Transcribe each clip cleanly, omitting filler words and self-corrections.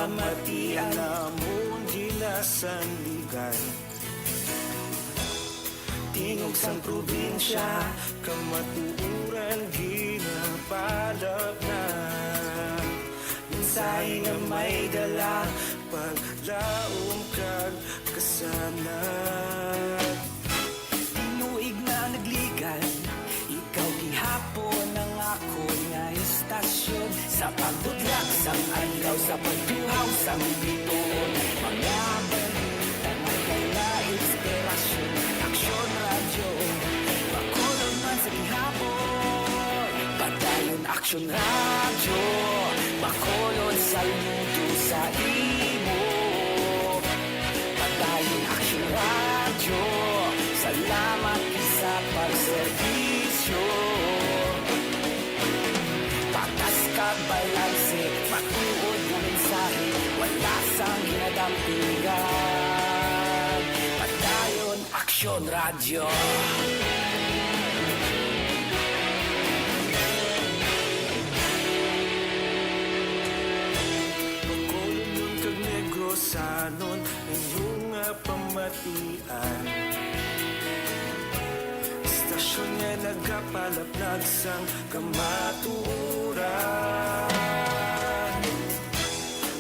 pamatian namon ginasandigan. Tingog sang probinsya, kamatuuran ginapalap na. Minsay nga may dala, paglaom kag kasanat. Tinuig na nagligan, ikaw gihapon ang ako nga istasyon. Sa pagbutlak sang adlaw, sa pagtuhaw sang bituon, mga balita nga kay na inspirasyon. Aksyon radyo, makulong man sa gihapon. Padayon aksyon radyo, makulong sa luto sa imo. Padayon aksyon radyo, salamat sa pagserbisyo. Patas kag balanse, matuod ng mensahe, wala sang ginadampingan. Padayon aksyon radyo. Pagkulong nun kag negrosanon, inyong pamatian. Istasyon nga nagapalaplag sang kamatuuran.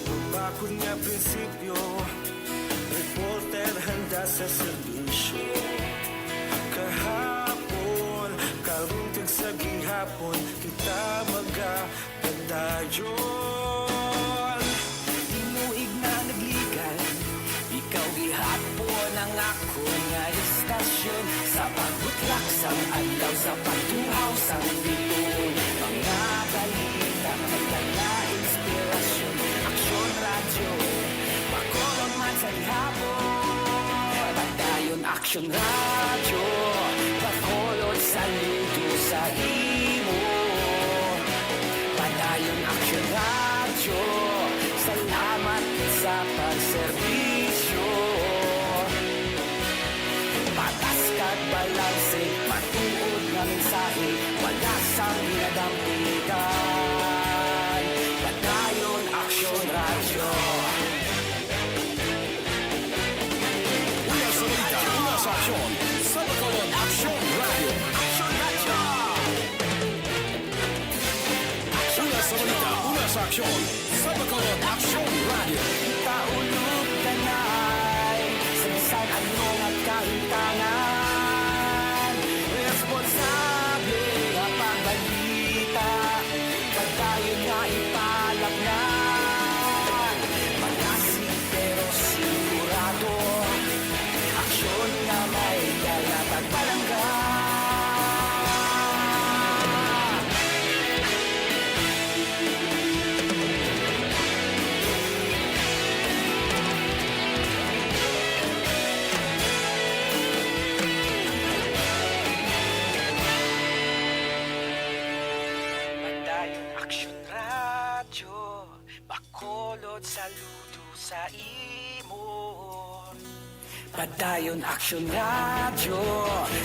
Babakod nga prinsipyo, reporter handa sa serbisyo. Kahapon, karungtag sa gihapon, kita magapadayon. Tinuig na nagligan, ikaw gihapon ang ako nga istasyon. Sa pagbutlak sang adlaw, sa pagtuhaw sang bituon, mga balita magdala inspirasyon. Aksyon radyo, makulong man sa gihapon. Padayon aksyon radyo, makulong sa luto sa imo. Padayon aksyon radyo, salamat sa pagserbisyo. Patas kag balanse, matuod nga mensahe, wala sang ginadampingan. Padayon aksyon radyo. Una sa balita, una sa aksyon, sa Bacolod Aksyon Radio. Aksyon radyo! Una sa balita, una sa aksyon, sa Bacolod Aksyon Radio. Kaulog kanay, sa bisan anong at kahintangan. Responsable nga pagbalita, pagkayon nga ipalapnan. Malasig pero sigurado, aksyon nga may dalatag palangga. Padayon aksyon radyo, bakolod saludo sa imo. Padayon aksyon radyo,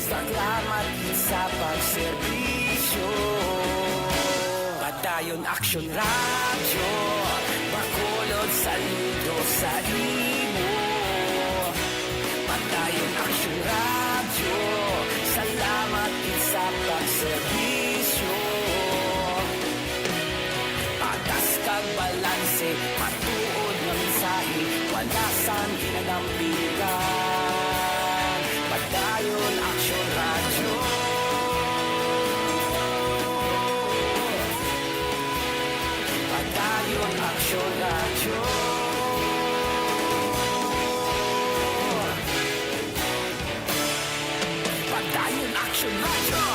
salamat sa pagserbisyo. Padayon aksyon radyo, bakolod saludo sa imo. Padayon aksyon radyo, salamat sa pagserbisyo. Patas kag balanse, matuod ng mensahe, wala sang ginadampingan. Padayon aksyon radyo. Padayon aksyon radyo. Padayon aksyon radyo.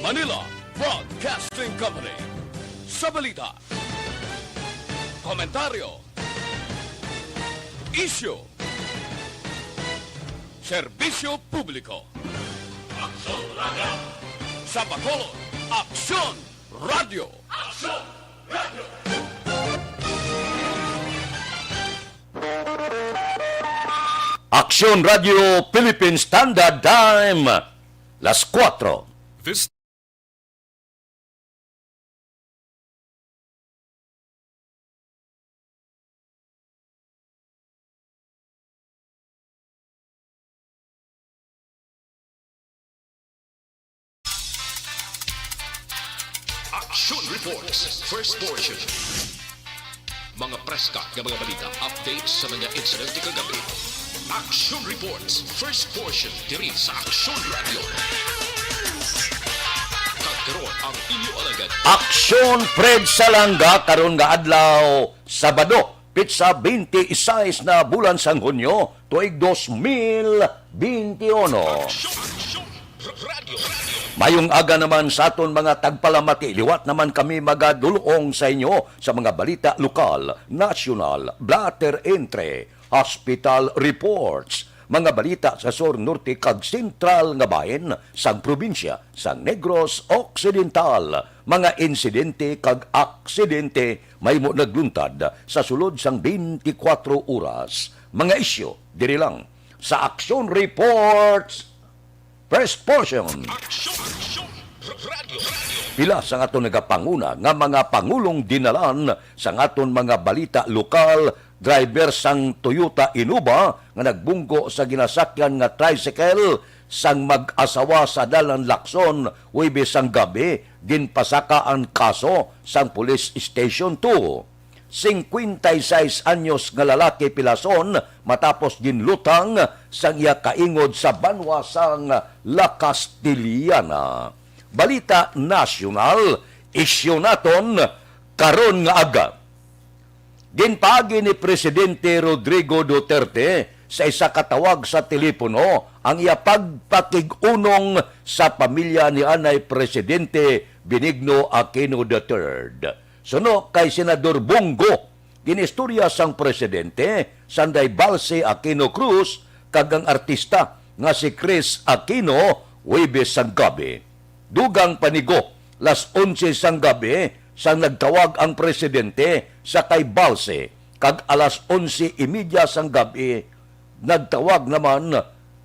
Manila Broadcasting Company. Sa balita, komentaryo, issue, serbisyo publiko. Aksyon Radio. Sa Bacolod, Aksyon Radio. Aksyon Radio. Aksyon Radio Philippine Standard Time, las 4. This Action Reports, first portion. Mga preska ng mga balita, updates sa mga insidente kagabi. Action Reports, first portion, diri sa Action Radio. Kagkaroon ang inyo alagad. Aksyon Fred Salanga karon nga adlaw Sabado, pitsa 26 na bulan sang Hunyo, tuig 2021. Action Radio. Mayong aga naman sa aton mga tagpalamati, liwat naman kami magadulong sa inyo sa mga balita lokal, national, blatter entre, hospital reports, mga balita sa Sur Norte kag Sentral nga bahin sang probinsya sang Negros Occidental, mga insidente kag aksidente may mo nagluntad sa sulod sang 24 oras, mga isyo diri lang sa Action Reports first portion. Action Radio. Pila sa aton nagapanguna nga mga pangulong dinalan sa aton mga balita lokal, driver sang Toyota Innova nga nagbunggo sa ginasakyan nga tricycle sang mag-asawa sa Dalan Lacson Huwebes sang gabi, ginpasaka ang kaso sang Police Station 2. 56 anyos nga lalaki pilason matapos ginlutang sang iya kaingod sa banwa sang La Castiliana. Balita nasyonal, isyu naton karon nga aga. Ginpaagi ni Presidente Rodrigo Duterte sa isa katawag sa telepono ang iya pagpakigunong sa pamilya ni Anay Presidente Benigno Aquino III. Suno kay Senador Bongo, ginistorya sang presidente, Sanday Balse Aquino Cruz, kag ang artista nga si Chris Aquino, Huwebes sang gabi. Dugang panigo, las 11 sang gabi, sang nagtawag ang presidente sa kay Balse, kag alas 11:30 sang gabi, nagtawag naman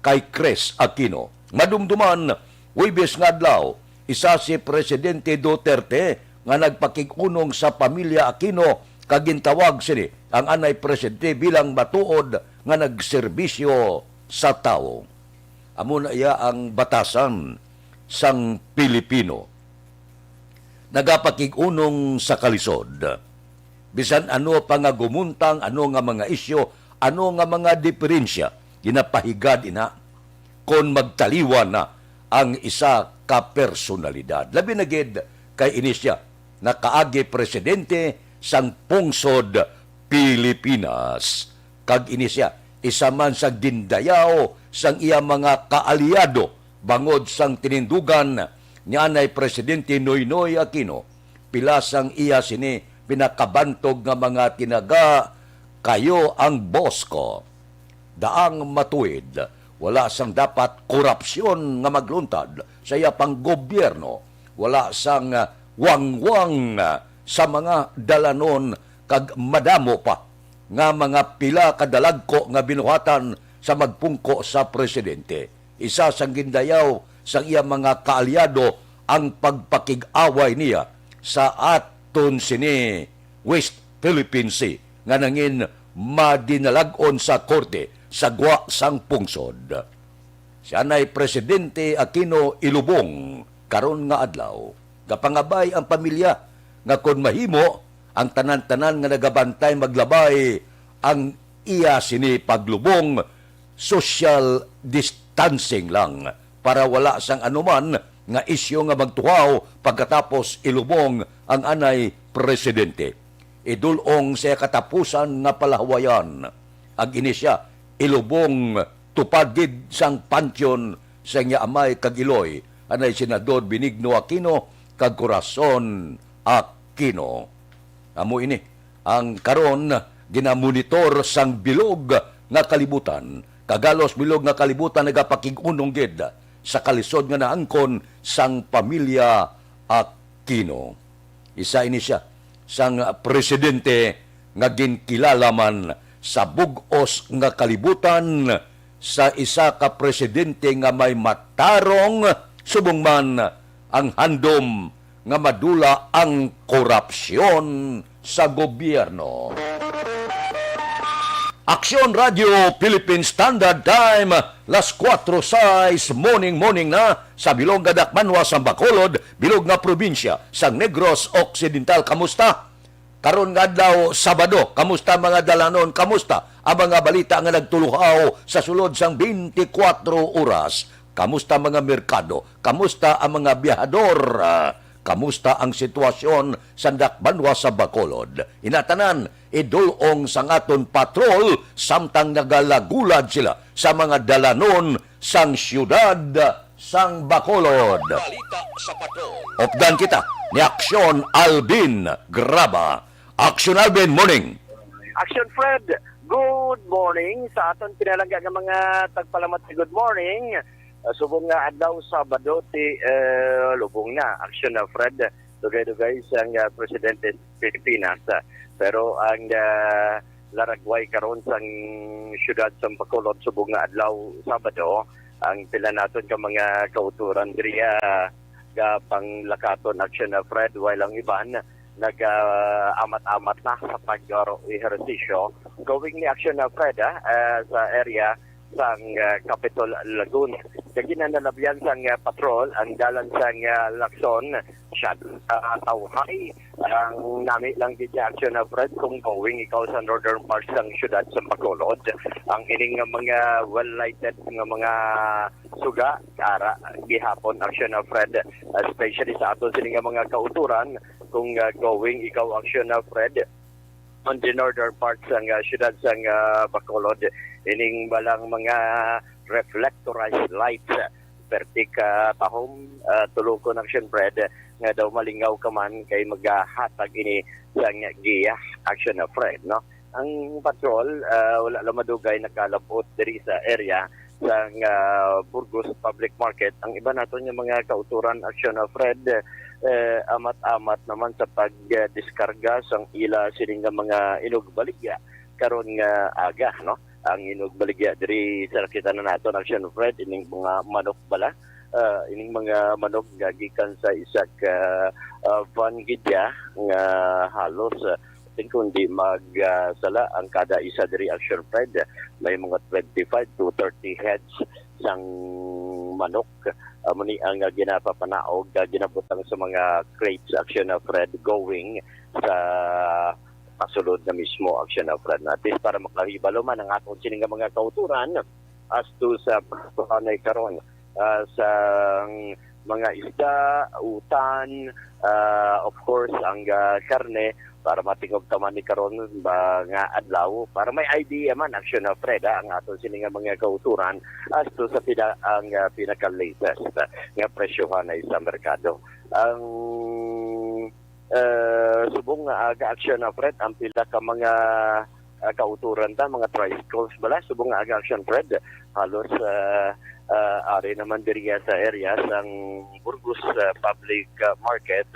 kay Chris Aquino. Madumduman, Huwebes nga adlaw, isa si Presidente Duterte nga nagpakigunong sa pamilya Aquino kagintawag sini ang anay presidente bilang matuod nga nagserbisyo sa tao. Amo na iya ang batasan sang Pilipino. Nagapakigunong sa kalisod. Bisan ano pa nga gumuntang, ano nga mga isyo, ano nga mga diferensya, ginapahigad ina kon magtaliwan na ang isa ka personalidad. Labi na gid kay inisya nakaagi presidente sang pungsod Pilipinas. Kag inisya, isa man sa dindayaw sang iya mga kaalyado bangod sang tinindugan ni Anay Presidente Noynoy Aquino. Pila sang iya sini pinakabantog nga mga tinaga, kayo ang boss ko. Daang matuwid, wala sang dapat korupsyon nga magluntad sa iya pang gobyerno. Wala sang wangwang sa mga dalanon kag madamo pa nga mga pila kadalagko nga binuhatan sa magpungko sa presidente. Isa sang gindayaw sang iya mga kaalyado ang pagpakig-away niya sa aton sini West Philippine Sea nga nangin madinalag-on sa korte sa gwa sang pungsod. Siya na'y Presidente Aquino ilubong karon nga adlaw. Kapangabay ang pamilya nga kon mahimo ang tanan-tanan nga nagabantay maglabay ang iya sini paglubong, social distancing lang para wala sang anuman nga isyu nga magtuhaw pagkatapos ilubong ang anay presidente. Idulong sa katapusan nga palahawayan ang inisya ilubong tupagid sang pansyon sa nga amay kagiloy anay Senador Benigno Aquino kag Corazon Aquino. Amo ini ang karon ginamonitor sang bilog nga kalibutan. Kagalos bilog nga kalibutan nagapakig-unong gid sa kalisod nga naangkon sang pamilya Aquino. Isa ini siya sang presidente nga ginkilala man sa bug-os nga kalibutan sa isa ka presidente nga may matarong subong man ang handom nga madula ang korupsyon sa gobyerno. Aksyon Radio Philippine Standard Time, las 4:06 morning na sa Bilog nga Dakmanwa sa Bacolod, bilog nga probinsya sa Negros Occidental. Kamusta? Karon nga adlaw Sabado, kamusta mga dalanon? Kamusta ang mga balita nga nagtuluhaw sa sulod sang 24 oras? Kamusta mga merkado? Kamusta ang mga biyahador? Kamusta ang sitwasyon sa Dakbanwa sa Bacolod? Inatanan, idulong sa ngaton patrol samtang nagalagulad sila sa mga dalanon sang siyudad sang Bacolod. Balita sa patrol. Opdan kita ni Aksyon Alvin Graba. Aksyon Alvin, morning. Action Fred, good morning sa aton pinalangga nga mga tagpalamat. Good morning. Subong nga adlaw Sabado ti lubong na Action na Fred, dugay-dugay sang presidente sa Pilipinas. Pero ang laragway karon sang siyudad sa Bacolod subong nga adlaw Sabado, ang pila naton ka mga kauturan diri ga panglakaton Action na Fred, walang iban nag-amat-amat na sa pag-ehersisyo going ni Action na Fred sa area sang Capitol Lagoon. Kaya nalabyan sang patrol ang dalan sang Lacson siya tawhay ang nami lang di Action na Fred kung going ikaw sa northern parts ng syudad sa Bacolod. Ang ining mga well-lighted nga mga suga kara gihapon Action na Fred, especially sa ato sining mga kauturan kung going ikaw Action na Fred on the northern parts ng syudad sang Bacolod. Ining balang mga reflectorized lights pertik tahom tulukon Action Fred nga daw malingaw ka man kay maghatag ini sang giya Action na Fred, no? Ang patrol wala lang madugay nakalabot diri sa area sang Burgos Public Market. Ang iba naton yung mga kauturan Action na Fred amat-amat naman sa pagdiskarga sang ila sining mga inugbaligya karon nga aga, no? Ang inugbaligya diri sa kita na naton Action Fred ining mga manok bala, ining mga manok gagikan sa isak van gidya nga halos kundi magsala ang kada isa diri Action Fred, may mga 25 to 30 heads sang manok. Muni ang ginapapanaog ginabutang sa mga crates Action Fred going sa pasulod na mismo Action na Fred. At least para makahibalo man ang atong sining mga kauturan as to sa panay karon sa mga isda, utan, of course ang karne para matingog taman ni karon ba nga adlaw para may idea man Action na Fred ang atong sining mga kauturan as to sa ang pinaka-latest nga presyohan ay sa merkado. Ang subong nga aga Action na Fred ang pila ka mga kauturan ta mga tricycles bala subong nga aga Action Fred halos ari naman diri sa area sang Burgos Public Market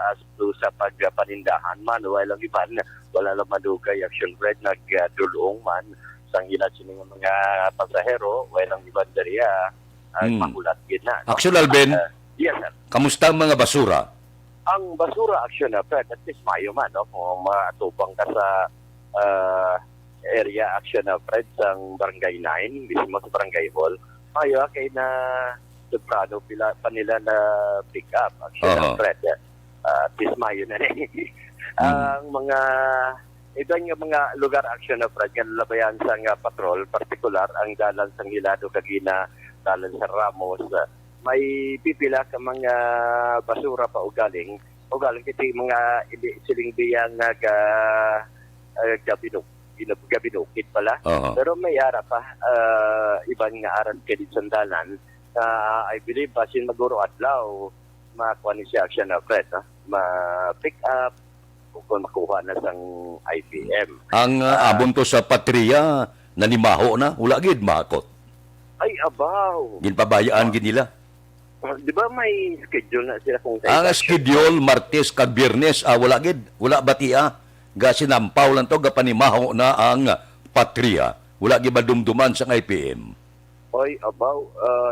as to sa pagpanindahan man walang iban wala lang madugay Action Fred nagdulong man sang ila sining mga pasahero walang iban diri makulat gid na, no? Aksyon Alvin, yes sir. kamusta ang mga basura? Ang basura Action na Fred, at least mayo man, no? Kung matubang ka sa area Action na Fred sang Barangay 9, mismo sa Barangay Hall, mayo kay na sobrano pila pa nila na pick up Action na Fred. At least mayo na ang mga ibang mga lugar Action na Fred, nga labayan sang patrol, partikular ang dalan sang Hilado Kagina, dalan sa Ramos, may pipila ka mga basura pa ugaling kiti mga siling biyang gabinukit pala. Pero may ara pa ibang nga aran kedi sandalan I believe basin maguro adlaw makuha ni siya Action na Fred, ma-pick up kung makuha na sang IPM. Ang abon to sa patriya nanimaho na wala gid makot. Ay abaw. Ginpabayaan gid nila. Di ba may schedule na sila kung Ang schedule Martes kag Biyernes wala gid, wala batia. Ga sinampaw lang to ga panimaho na ang patriya. Wala gid madumduman sa IPM. Oy, abaw,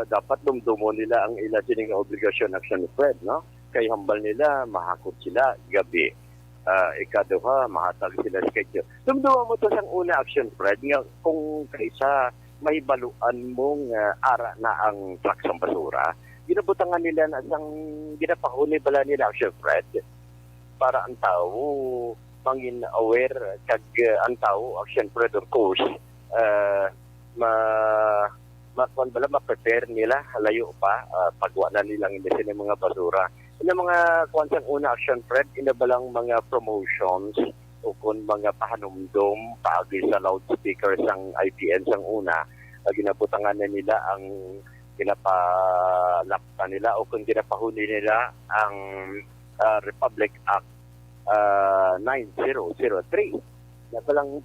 dapat dumdumo nila ang ila sining obligasyon Action Fred, no? Kay hambal nila mahakot sila gabi. ikaduha, mahatag sila schedule. Sumduwa mo to sang una action, Fred, nga kung kaysa may baluan mong ara na ang truck sa basura, ginabutangan nila na sang ginapahuli bala nila action, Fred, para ang tao mangin aware kag ang tao action, Fred, of course, makuan bala ma-prepare nila layo pa pagwa na nilang indesin ng mga basura. Ina mga kuan sang una action, Fred, ina balang mga promotions o kun mga pahanumdom paagi sa loudspeaker sang IPN sang una, ginabutangan na nila ang ginapalapta nila o kung ginapahuli nila ang Republic Act 9003 na palang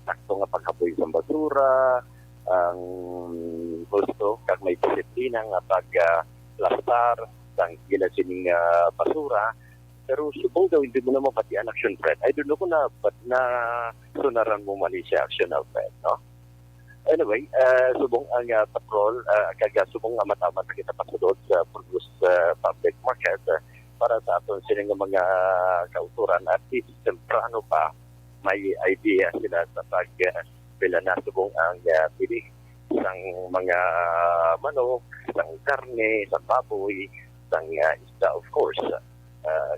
sakto nga paghaboy sa basura, ang gusto kag may disiplina nga paglastar sang gila sining basura. Pero subong daw hindi mo na mapatian action, Fred. I don't know kung na sunaran mo mali siya action, Fred, no? Anyway, subong ang patrol, subong nga matama na kita pasunod sa Burgos Public Market para sa aton sining mga kauturan at least temprano pa may idea sila sa pila na subong ang pili sang mga manok, sang karne, sang baboy, sang isda, of course.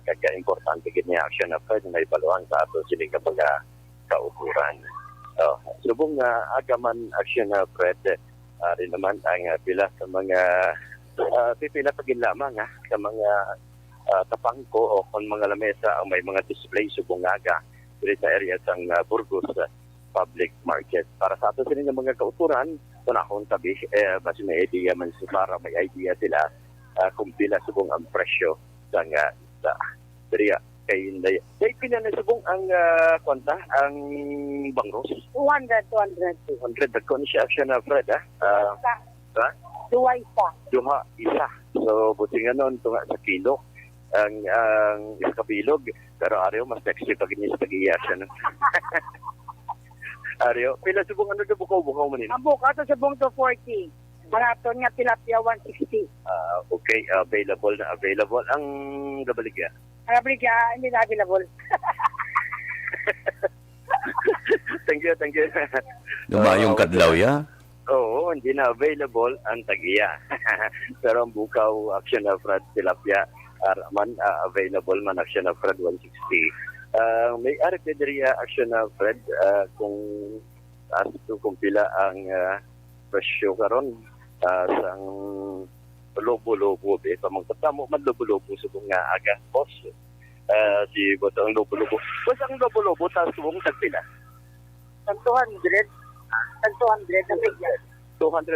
Kaya importante gini action na pwede may baluhan sa ato sining mga kauturan. Subong agaman action na Fred, rin naman ang pila sa mga pipila pagin lamang sa mga tapangko o kung mga lamesa ang may mga display subong aga dito sa area sang Burgos Public Market. Para sa ato sila ng mga kauturan, tunahon tabi, basi may idea man para may idea sila kung pila subong ang presyo sang isda. Diriya, kay Inday. Kaya pinanasubong ang kwanta, ang bangros? 200. 200. Dagko ni siya action na Fred, Duha isa. So, buti nga nun, tunga sa kilo. Ang iskabilog. Pero Aryo, mas sexy pag inis pag-i-action. Aryo, pila subong ano na bukaw-bukaw mo nila? Ang bukaw to subong to 40. Maraton nga tilapia 160. Okay, available na available. Ang gabaligya? Ang gabaligya, hindi na available. Thank you. Lumayong kadlaw, ya? Oo, hindi na available ang tagiya. Pero ang bukaw, action na Fred tilapia, available man action na Fred 160. May aripedria action na Fred kung pila ang presyo karon sang lobo-lobo pamangkatamo man lobo-lobo subong nga aga boss si botong lobo-lobo boss ang lobo-lobo ta subong tagpila 200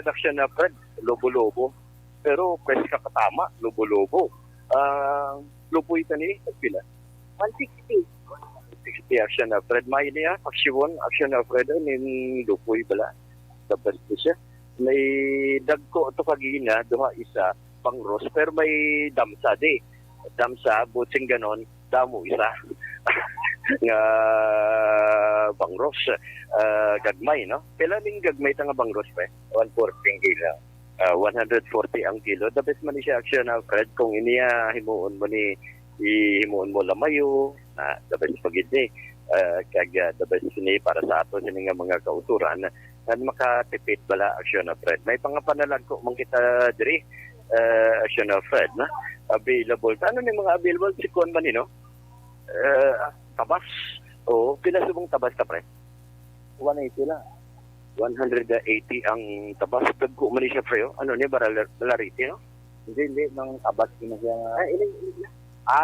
action na Fred lobo-lobo pero presyo ka katama lobo-lobo lobo ito ni tagpila 160 action na Fred may niya action na Fred nin lupoy bala dapat siya may dagko to kagina duha isa pangros pero may damsa buting ganon damo isa nga bangros gagmay no pila ning gagmay ta nga bangros pa 140 kilo 140 ang kilo dapat man siya action na Fred kung iniya himuon mo lamayo na dapat pagid ni kag dapat sini para sa ato sini nga mga kauturan na makatipid bala action na Fred. May pangapanalag ko mong kita diri action na Fred na available. Ano ni mga available si Kuan man no? Tabas. O pila subong tabas ta Fred? 180 lang. 180 ang tabas. Tagko man siya Fred. Ano ni Balariti no? Hindi nang tabas kina siya.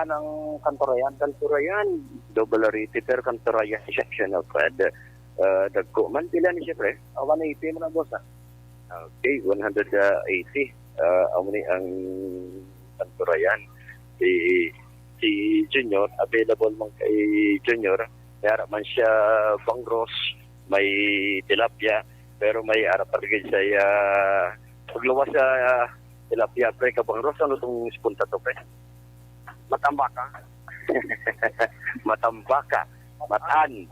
Nang Kantorayan. Double Balariti pero Kantorayan siya action na Fred. Dagko man pila ni siya pre 180 man ang boss okay 180 amuni ang Tanturayan si Junior available man kay Junior kaya man siya bangros may tilapia pero may ara paligid siya pagluwas sa tilapia pre ka bangros ano tong spunta to pre matambaka matan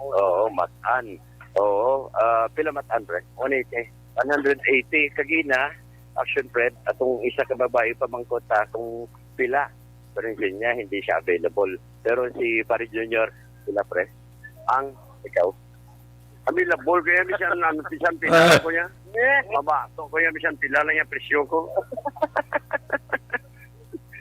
pila matan pre 180 kagina action Fred atong isa ka babae pamangkot ta kung pila pero niya hindi siya available Pero si Pari Junior, sila pre, ang ikaw. Kami labol kaya bisan pisan pila ko niya. Mabato ko niya bisan pila lang yung presyo ko.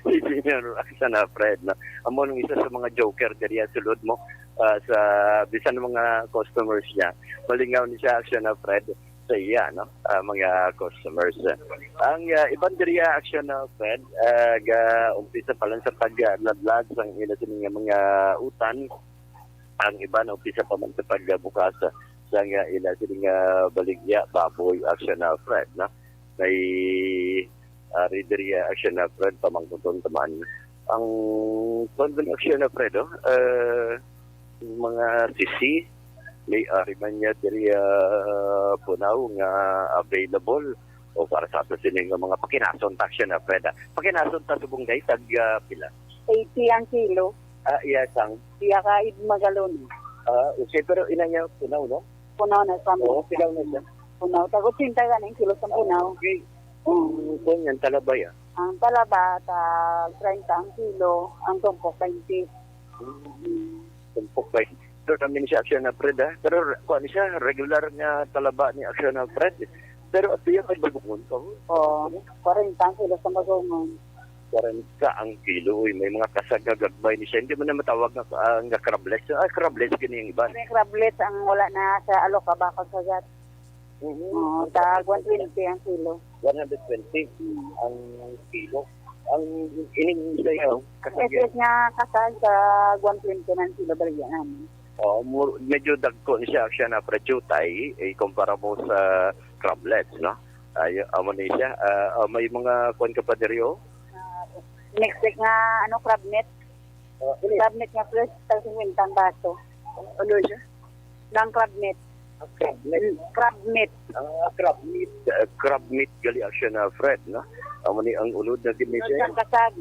Si Junior, sana Fred na. Amo nung isa sa mga joker diri sulod mo sa bisan mga customers niya. Malingaw ni siya action na Fred sa iya no mga customers. Ang ibang diri action na Fred ga umpisa pa lang sa pagladlad sang ila sining mga utan. Ang iba na umpisa pa man sa pagbukas sa ila sining baligya baboy action na Fred na may Rideria action na Fred pamangkuton taman ang convent action na Fred mga sisi may ariman niya diri punaw nga available o para sa ato sining mga pakinason action na Fred pakinason ta subong day tag pila 80 ang kilo. iya sang Siya ka Magalon. okay pero ina niya punaw no Punaw na sa oo pilaw na siya punaw. Tagot 80 ka ng kilo sa punaw. okay kung yan talabay Ang talaba, 30 ang kilo. Ang tumpok, 20. Tumpok ba? Pero kami ni siya action na Fred pero kung ano siya regular nga talaba ni action na Fred pero ato yung ay bagungon ko O, 40 ang kilo sa Magongon. 40 ang kilo may mga kasagagagbay ni siya hindi mo na matawag na ang crablets crablets kini yung iba May crablets ang wala na sa Aloca, Bacol, Sagat. O, tag 120 ang kilo. 120 ang kilo ang ining sayo Esres nga kasal sa 120 ng kilo baligyan namin. medyo dagko ni siya action na prechutay kumpara mo sa crablets no ay amo ni siya may mga kuan ka pa diri Next week nga, crab net. Crab net nga plus, tag 50 ang baso. ano siya Ng crab net. Crab net. crab meat gali action na Fred no amo ni ang ulod na gini siya Sa kasag.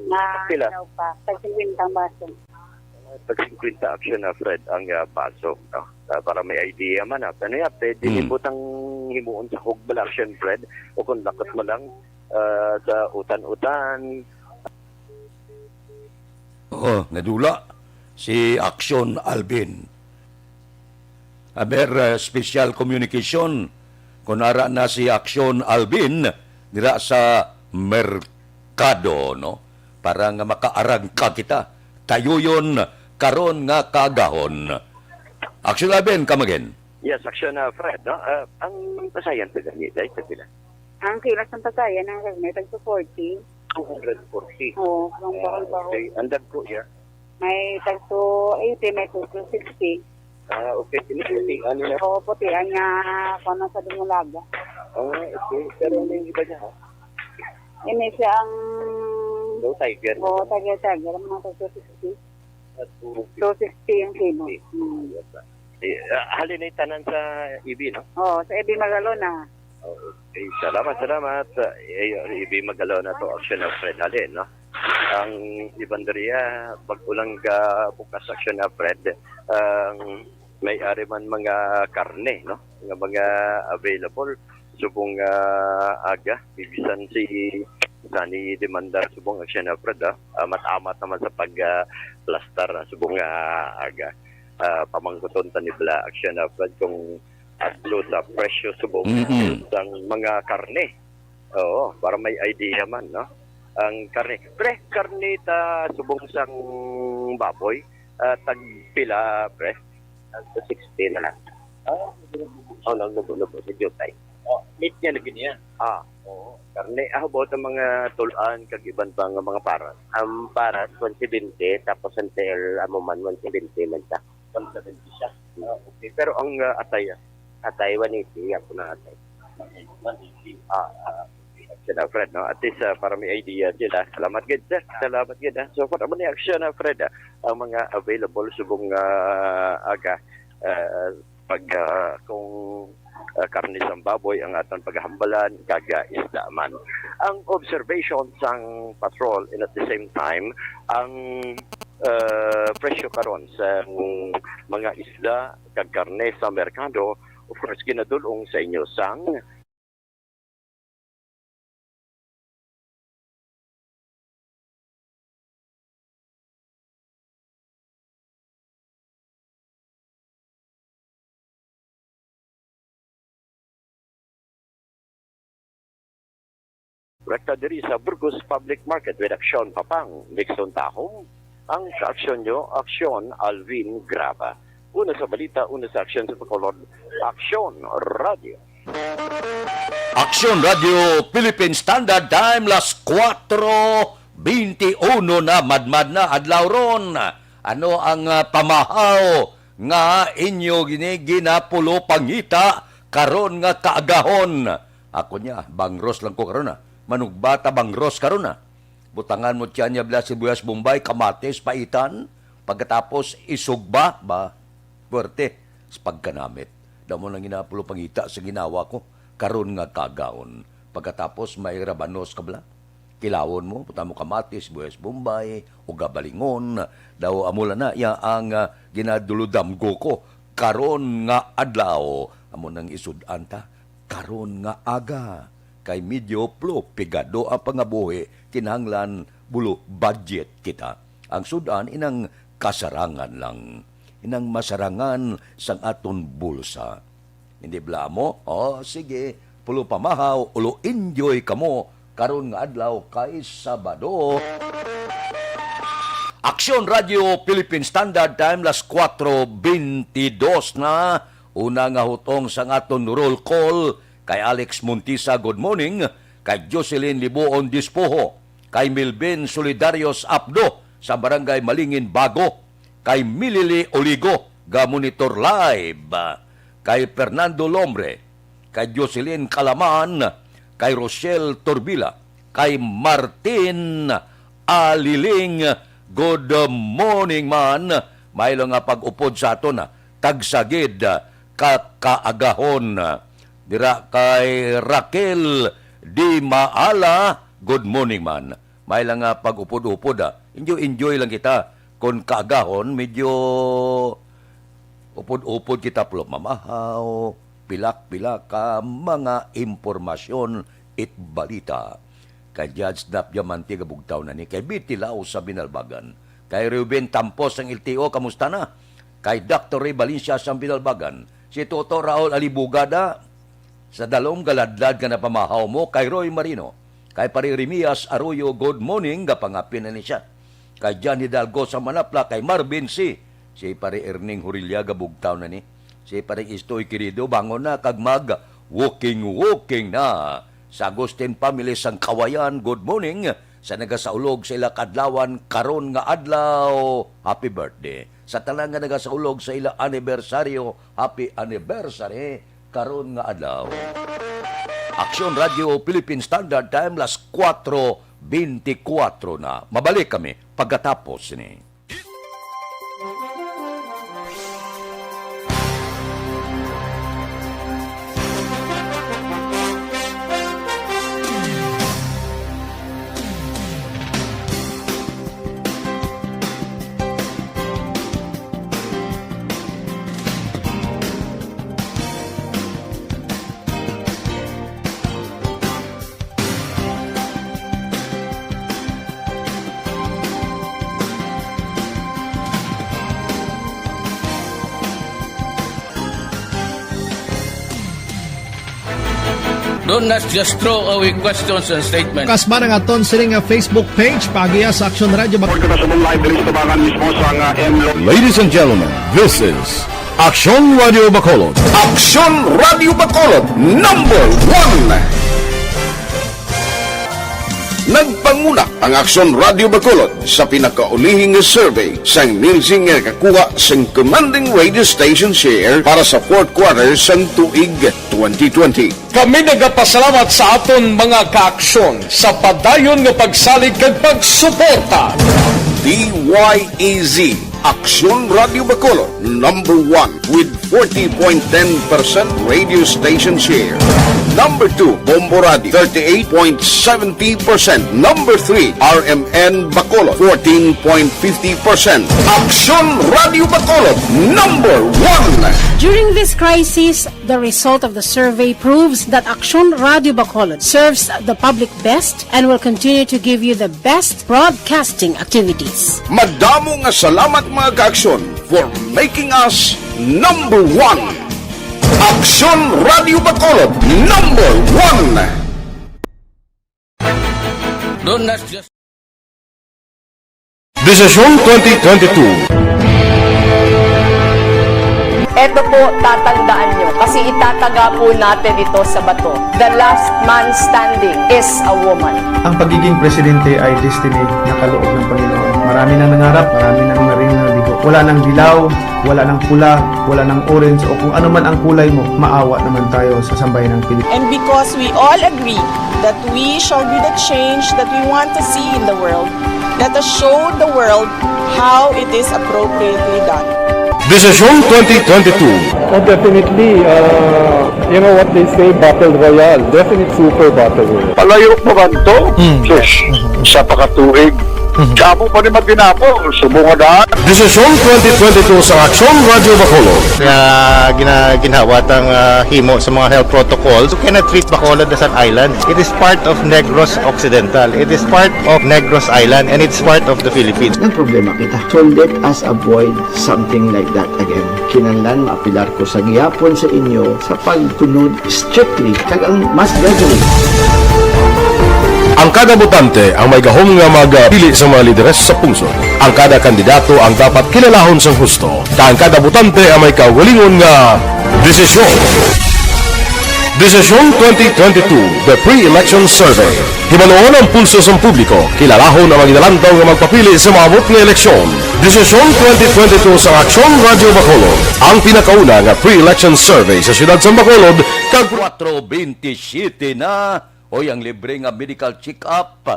Na, Pila? pa, tag 50 ang baso. pag 50 action na Fred ang baso no? Para may idea man ano ya pwede libutang himuon sa hugbal action Fred o kung lakot mo lang sa utan-utan Nadula si Action Albin. Aber special communication kunara na si Action Albin dira sa merkado no para nga makaarag ka kita tayuyon karon nga kagahon. Action Albin kamagen. yes action na Fred no ang pasayan sa ganit ay sa pila Ang kilas ng pagkaya ng kagnet, tag 40. 240 O, kung bakal-bakal. okay andag ko here May tag 80, may 260. okay ini ano na O, puti, ang nga, kung sa Dumulaga. okay pero may iba niya Ini siya ang, no tiger o, tagal-tagal, mga tag 260. 260 ang kilo. halin ay tanan sa IB no O, sa Ebi Magalona. okay salamat IB Magalaw na to action na Fred halin no ang ibanderiya bagulang ka bukas action na Fred may ari man mga karne no mga available subong aga bibisan si sani demandar subong action na Fred amat-amat naman sa pag plastar subong aga pamangkuton tanibla action na Fred kung atlo sa presyo subong sang mga karne para may idea man no ang karne karne ta subong sang baboy tag pila pre 60 na lang naglubo sa jutay meat niya na ganyan karne about ang mga tulan kag iban pa nga mga paras ang paras 170 tapos ang tail amo man 170 man ta 170 siya okay pero ang atay 180 ako na atay 180 action na Fred no at least para may idea sila salamat gid sir salamat gid so para man ni action na Fred ang mga available subong aga pag kung karne sang baboy ang aton paghambalan kaga isda man ang observation sang patrol and at the same time ang presyo karon sa mga isda kag karne sa merkado of course ginadulong sa inyo sang rekta diri sa Burgos Public Market with Aksyon Papang, Nixon Tahong, ang kaaksyon nyo, Aksyon Alvin Graba. Una sa balita, una sa aksyon sa Bacolod, Aksyon Radio. Aksyon Radio Philippine Standard Time las 4:21 na madmad na adlaw ron. Ano ang pamahaw nga inyo ginapulo pangita karon nga kaagahon? Ako niya, bangros lang ko karon na. Manugbata bangros karon na. Butangan mo tiyan niya bla sibuyas Bombay, kamatis, paitan. Pagkatapos isugba, ba? Puwerte, sa pagkanamit. Damo nang ginapulo pangita sa ginawa ko. Karon nga kagahon. Pagkatapos may rabanos ka bla. Kilawon mo, puta mo kamatis, sibuyas Bombay, o gabalingon. Daw amula na, ya ang ginaduludamgo ko. Karon nga adlaw. Amo nang isudan ta. Karon nga aga. Kay medyo pigado ang pangabuhi, kinahanglan bulo budget kita. Ang sudan inang kasarangan lang. Inang masarangan sang aton bulsa. Hindi bla mo? Oh, sige. Pulo pamahaw, ulo enjoy kamo. Karon nga adlaw kay Sabado. Aksyon Radio Philippine Standard Time las 4:22 na. Una nga hutong sang aton roll call. Kay Alex Montisa, good morning. Kay Jocelyn Libuon Dispoho. Kay Milben Solidarios Abdo sa Barangay Malingin Bago. Kay Milili Oligo, ga-monitor live. Kay Fernando Lombre. Kay Jocelyn Calaman. Kay Rochelle Torbila. Kay Martin Aliling, good morning man. May lang nga pag-upod sa ato na. Tagsagid kakaagahon. Dira kay Raquel Di Maala, good morning man. May lang nga pag-upod-upod Enjoy lang kita. Kung kaagahon, medyo upod-upod kita pulo mamahaw, pilak-pilak ka, mga impormasyon it balita. Kay Judge Nap Diamante gabugtaw na ni, kay Bitilaw sa Binalbagan, kay Ruben Tampos ang LTO, kamusta na? Kay Dr. Ray Valencia sa Binalbagan, si Toto Raul Alibugada, sa dalong galadlad ka na pamahaw mo, kay Roy Marino, kay Pari Remias Arroyo, good morning, gapangapin na ni siya. Kay John Hidalgo sa Manapla, kay Marvin C. Si Pari Erning Hurilya, gabugtaw na ni. Si Pari Istoy Querido, bangon na, kagmag, walking na. Sa Agustin Family sang Kawayan, good morning. Sa nagasaulog sa ila kadlawan, karon nga adlaw, happy birthday. Sa talang nga nagasaulog sa ila anibersaryo, happy anniversary, karon nga adlaw. Aksyon Radio Philippine Standard Time las 4:24 na. Mabalik kami pagkatapos ni. Don't just throw away questions and statements. Kasma ng aton sining nga Facebook page pagiya sa Aksyon Radio. Ladies and gentlemen, this is Aksyon Radio Bacolod. Aksyon Radio Bacolod, number 1. Nagpanguna ang Aksyon Radio Bacolod sa pinakaulihing survey sang Nielsen nga kakuha sang commanding radio station share para sa fourth quarter sang tuig 2020. Kami nagapasalamat sa aton mga kaaksyon sa padayon nga pagsalig kag pagsuporta. DYEZ Aksyon Radio Bacolod, number 1 with 40.10% radio station share. Number 2, Bombo Radio, 38.70%. Number 3, RMN Bacolod, 14.50%. Aksyon Radio Bacolod, number 1. During this crisis, the result of the survey proves that Aksyon Radio Bacolod serves the public best and will continue to give you the best broadcasting activities. Madamo nga salamat mga kaaksyon for making us number 1. Aksyon Radio Bacolod, number 1. Don't not just Desisyon 2022. Ito po, tatandaan nyo, kasi itataga po natin ito sa bato. The last man standing is a woman. Ang pagiging presidente ay destiny na kaloob ng Panginoon. Marami nang nangarap, marami nang narinig. Wala nang dilaw, wala nang pula, wala nang orange, o kung ano man ang kulay mo, maawa naman tayo sa sambayan ng Pilipinas. And because we all agree that we shall be the change that we want to see in the world, let us show the world how it is appropriately done. Desisyon 2022. Definitely, you know what they say, Battle Royale. Definite super Battle Royale. Palayo pa ba ito? Yes. Sa pakatuig. Kamo pa rin magdinapo. Subungadaan. Desisyon 2022 sa Aksyon Radio Bacolod. Kaya ginawat ang himo sa mga health protocols. You cannot treat Bacolod as an island. It is part of Negros Occidental. It is part of Negros Island and it's part of the Philippines. Ang problema kita. So let us avoid something like that again. Kinahanglan maapilar ko sa gihapon sa inyo sa pagtunod strictly kag ang mas gradually. Ang kada botante ang may gahom nga magpili sa mga lideres sa pungsod. Ang kada kandidato ang dapat kilalahon sang husto. Ang kada botante ang may kawalingon nga desisyon. Desisyon 2022, the pre-election survey. Himanuon ang pulso sa publiko, kilalahon ang magidalantaw nga magpapili sa maabot nga eleksyon. Desisyon 2022 sa Aksyon Radio Bacolod, ang pinakauna nga pre-election survey sa siyudad sa Bacolod, kag 4:27 na. Hoy, ang libre nga medical check-up.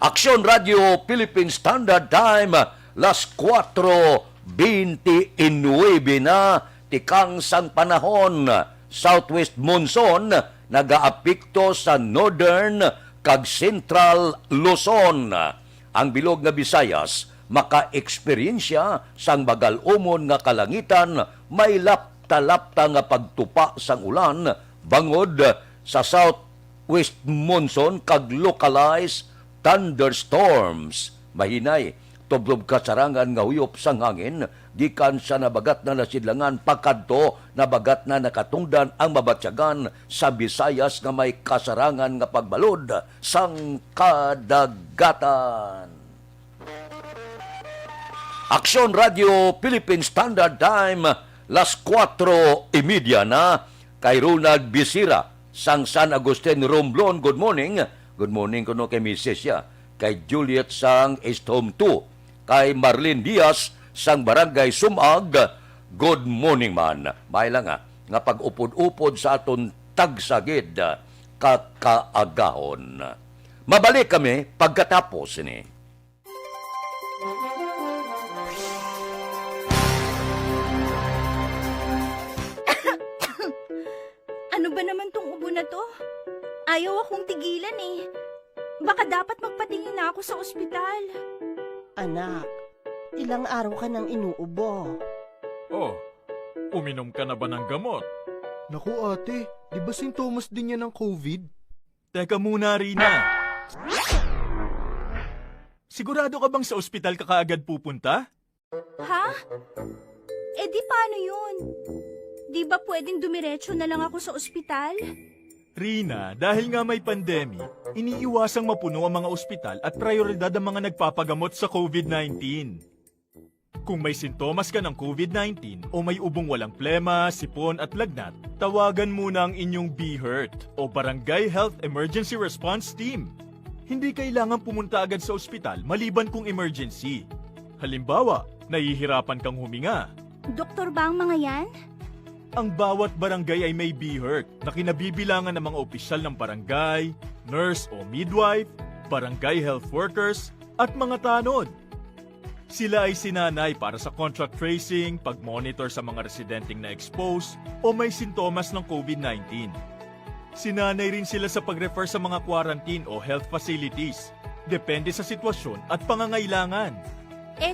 Aksyon Radio Philippine Standard Time, las 4:29 na, tikang sang panahon, southwest monsoon, nagaapekto sa northern kag central Luzon. Ang bilog nga Visayas, maka-eksperyensya sang bagal-umon nga kalangitan, may lapta-lapta nga pagtupa sang ulan, bangod sa southwest monsoon kag localized thunderstorms. Mahinay, tublob kasarangan nga huyop sang hangin, gikan sa nabagat na nasidlangan pakadto, nabagat na nakatungdan ang mabatsyagan sa Visayas nga may kasarangan nga pagbalod sang kadagatan. Aksyon Radio Philippine Standard Time, las 4:30 na, kay Ronald Bisira sang San Agustin Romblon. Good morning. Good morning kuno kay Mrs. ya, kay Juliet sang Estom 2, kay Marlene Diaz sang Barangay Sumag. Good morning man. May lang nga pag-upod-upod sa aton tagsagid kakaagahon. Mabalik kami pagkatapos ini. Ano ba naman tong ubo na to? Ayaw akong tigilan eh. Baka dapat magpatingin na ako sa ospital. Anak, ilang araw ka nang inuubo. Oh, uminom ka na ba ng gamot? Naku ate, di ba sintomas din yan ng COVID? Teka muna, Rina. Sigurado ka bang sa ospital ka kaagad pupunta? Ha? Eh di paano yun? Di ba pwedeng dumiretso na lang ako sa ospital? Rina, dahil nga may pandemic, iniiwasang mapuno ang mga ospital at prioridad ang mga nagpapagamot sa COVID-19. Kung may sintomas ka ng COVID-19 o may ubong walang plema, sipon at lagnat, tawagan muna ang inyong BHERT o Barangay Health Emergency Response Team. Hindi kailangan pumunta agad sa ospital maliban kung emergency. Halimbawa, nahihirapan kang huminga. Doktor ba ang mga yan? Ang bawat barangay ay may BHERT na kinabibilangan ng mga opisyal ng barangay, nurse o midwife, barangay health workers, at mga tanod. Sila ay sinanay para sa contact tracing, pag-monitor sa mga residenteng na-expose o may sintomas ng COVID-19. Sinanay rin sila sa pag-refer sa mga quarantine o health facilities, depende sa sitwasyon at pangangailangan.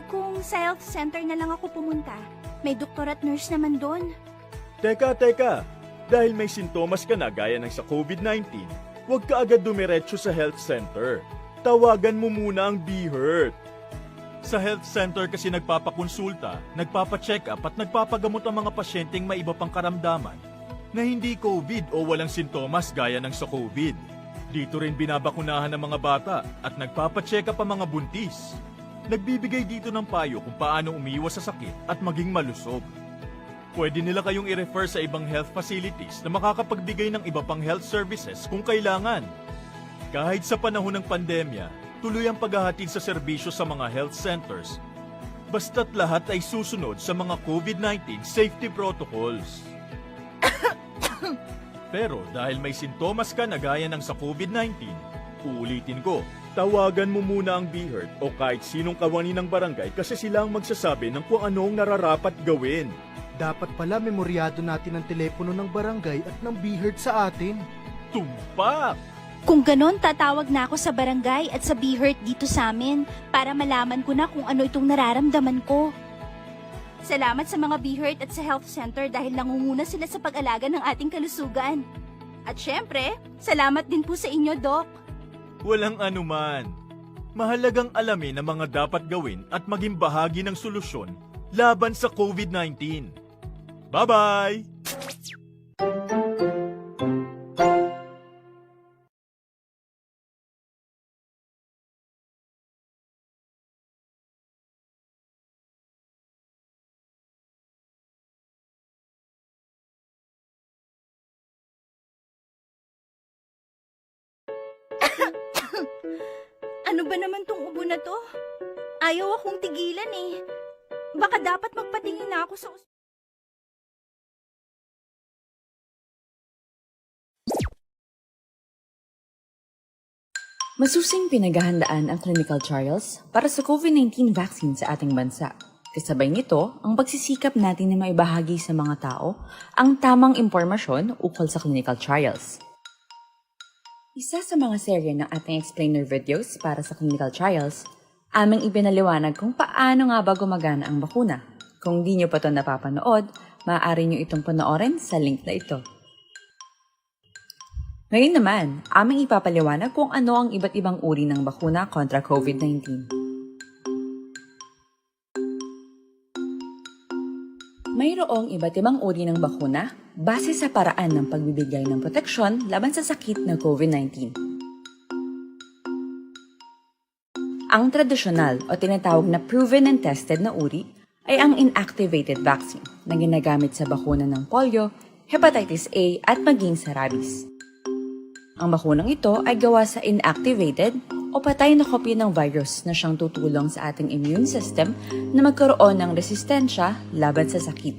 Kung sa health center na lang ako pumunta, may doktor at nurse naman doon. Teka, dahil may sintomas ka na gaya ng sa COVID-19, huwag ka agad dumiretso sa health center. Tawagan mo muna ang BHERT. Sa health center kasi nagpapakonsulta, nagpapacheck up at nagpapagamot ang mga pasyenteng may iba pang karamdaman na hindi COVID o walang sintomas gaya ng sa COVID. Dito rin binabakunahan ng mga bata at nagpapacheck up ang mga buntis. Nagbibigay dito ng payo kung paano umiwas sa sakit at maging malusog. Pwede nila kayong i-refer sa ibang health facilities na makakapagbigay ng iba pang health services kung kailangan. Kahit sa panahon ng pandemya, tuloy ang paghahatid sa serbisyo sa mga health centers. Basta't lahat ay susunod sa mga COVID-19 safety protocols. Pero dahil may sintomas ka na gaya ng sa COVID-19, uulitin ko, tawagan mo muna ang BHERT o kahit sinong kawani ng barangay kasi sila ang magsasabi ng kung anong nararapat gawin. Dapat pala memoryado natin ang telepono ng barangay at ng BHERT sa atin. Tumpak! Kung ganon, tatawag na ako sa barangay at sa BHERT dito sa amin para malaman ko na kung ano itong nararamdaman ko. Salamat sa mga BHERT at sa health center dahil nangunguna sila sa pag-alaga ng ating kalusugan. At syempre, salamat din po sa inyo, Doc. Walang anuman. Mahalagang alamin ang mga dapat gawin at maging bahagi ng solusyon laban sa COVID-19. Bye-bye! Ano ba naman tong ubo na to? Ayaw akong tigilan eh. Baka dapat magpatingin na ako sa Masusing pinaghahandaan ang clinical trials para sa COVID-19 vaccine sa ating bansa. Kasabay nito, ang pagsisikap natin na maibahagi sa mga tao ang tamang impormasyon ukol sa clinical trials. Isa sa mga serye ng ating explainer videos para sa clinical trials, aming ibinaliwanag kung paano nga ba gumagana ang bakuna. Kung di nyo pa ito napapanood, maaari nyo itong panoorin sa link na ito. Ngayon naman, aming ipapaliwanag kung ano ang iba't ibang uri ng bakuna kontra COVID-19. Mayroong iba't ibang uri ng bakuna base sa paraan ng pagbibigay ng proteksyon laban sa sakit na COVID-19. Ang tradisyonal o tinatawag na proven and tested na uri ay ang inactivated vaccine na ginagamit sa bakuna ng polio, hepatitis A at maging sa rabies. Ang bakunang ito ay gawa sa inactivated o patay na kopya ng virus na siyang tutulong sa ating immune system na magkaroon ng resistensya laban sa sakit.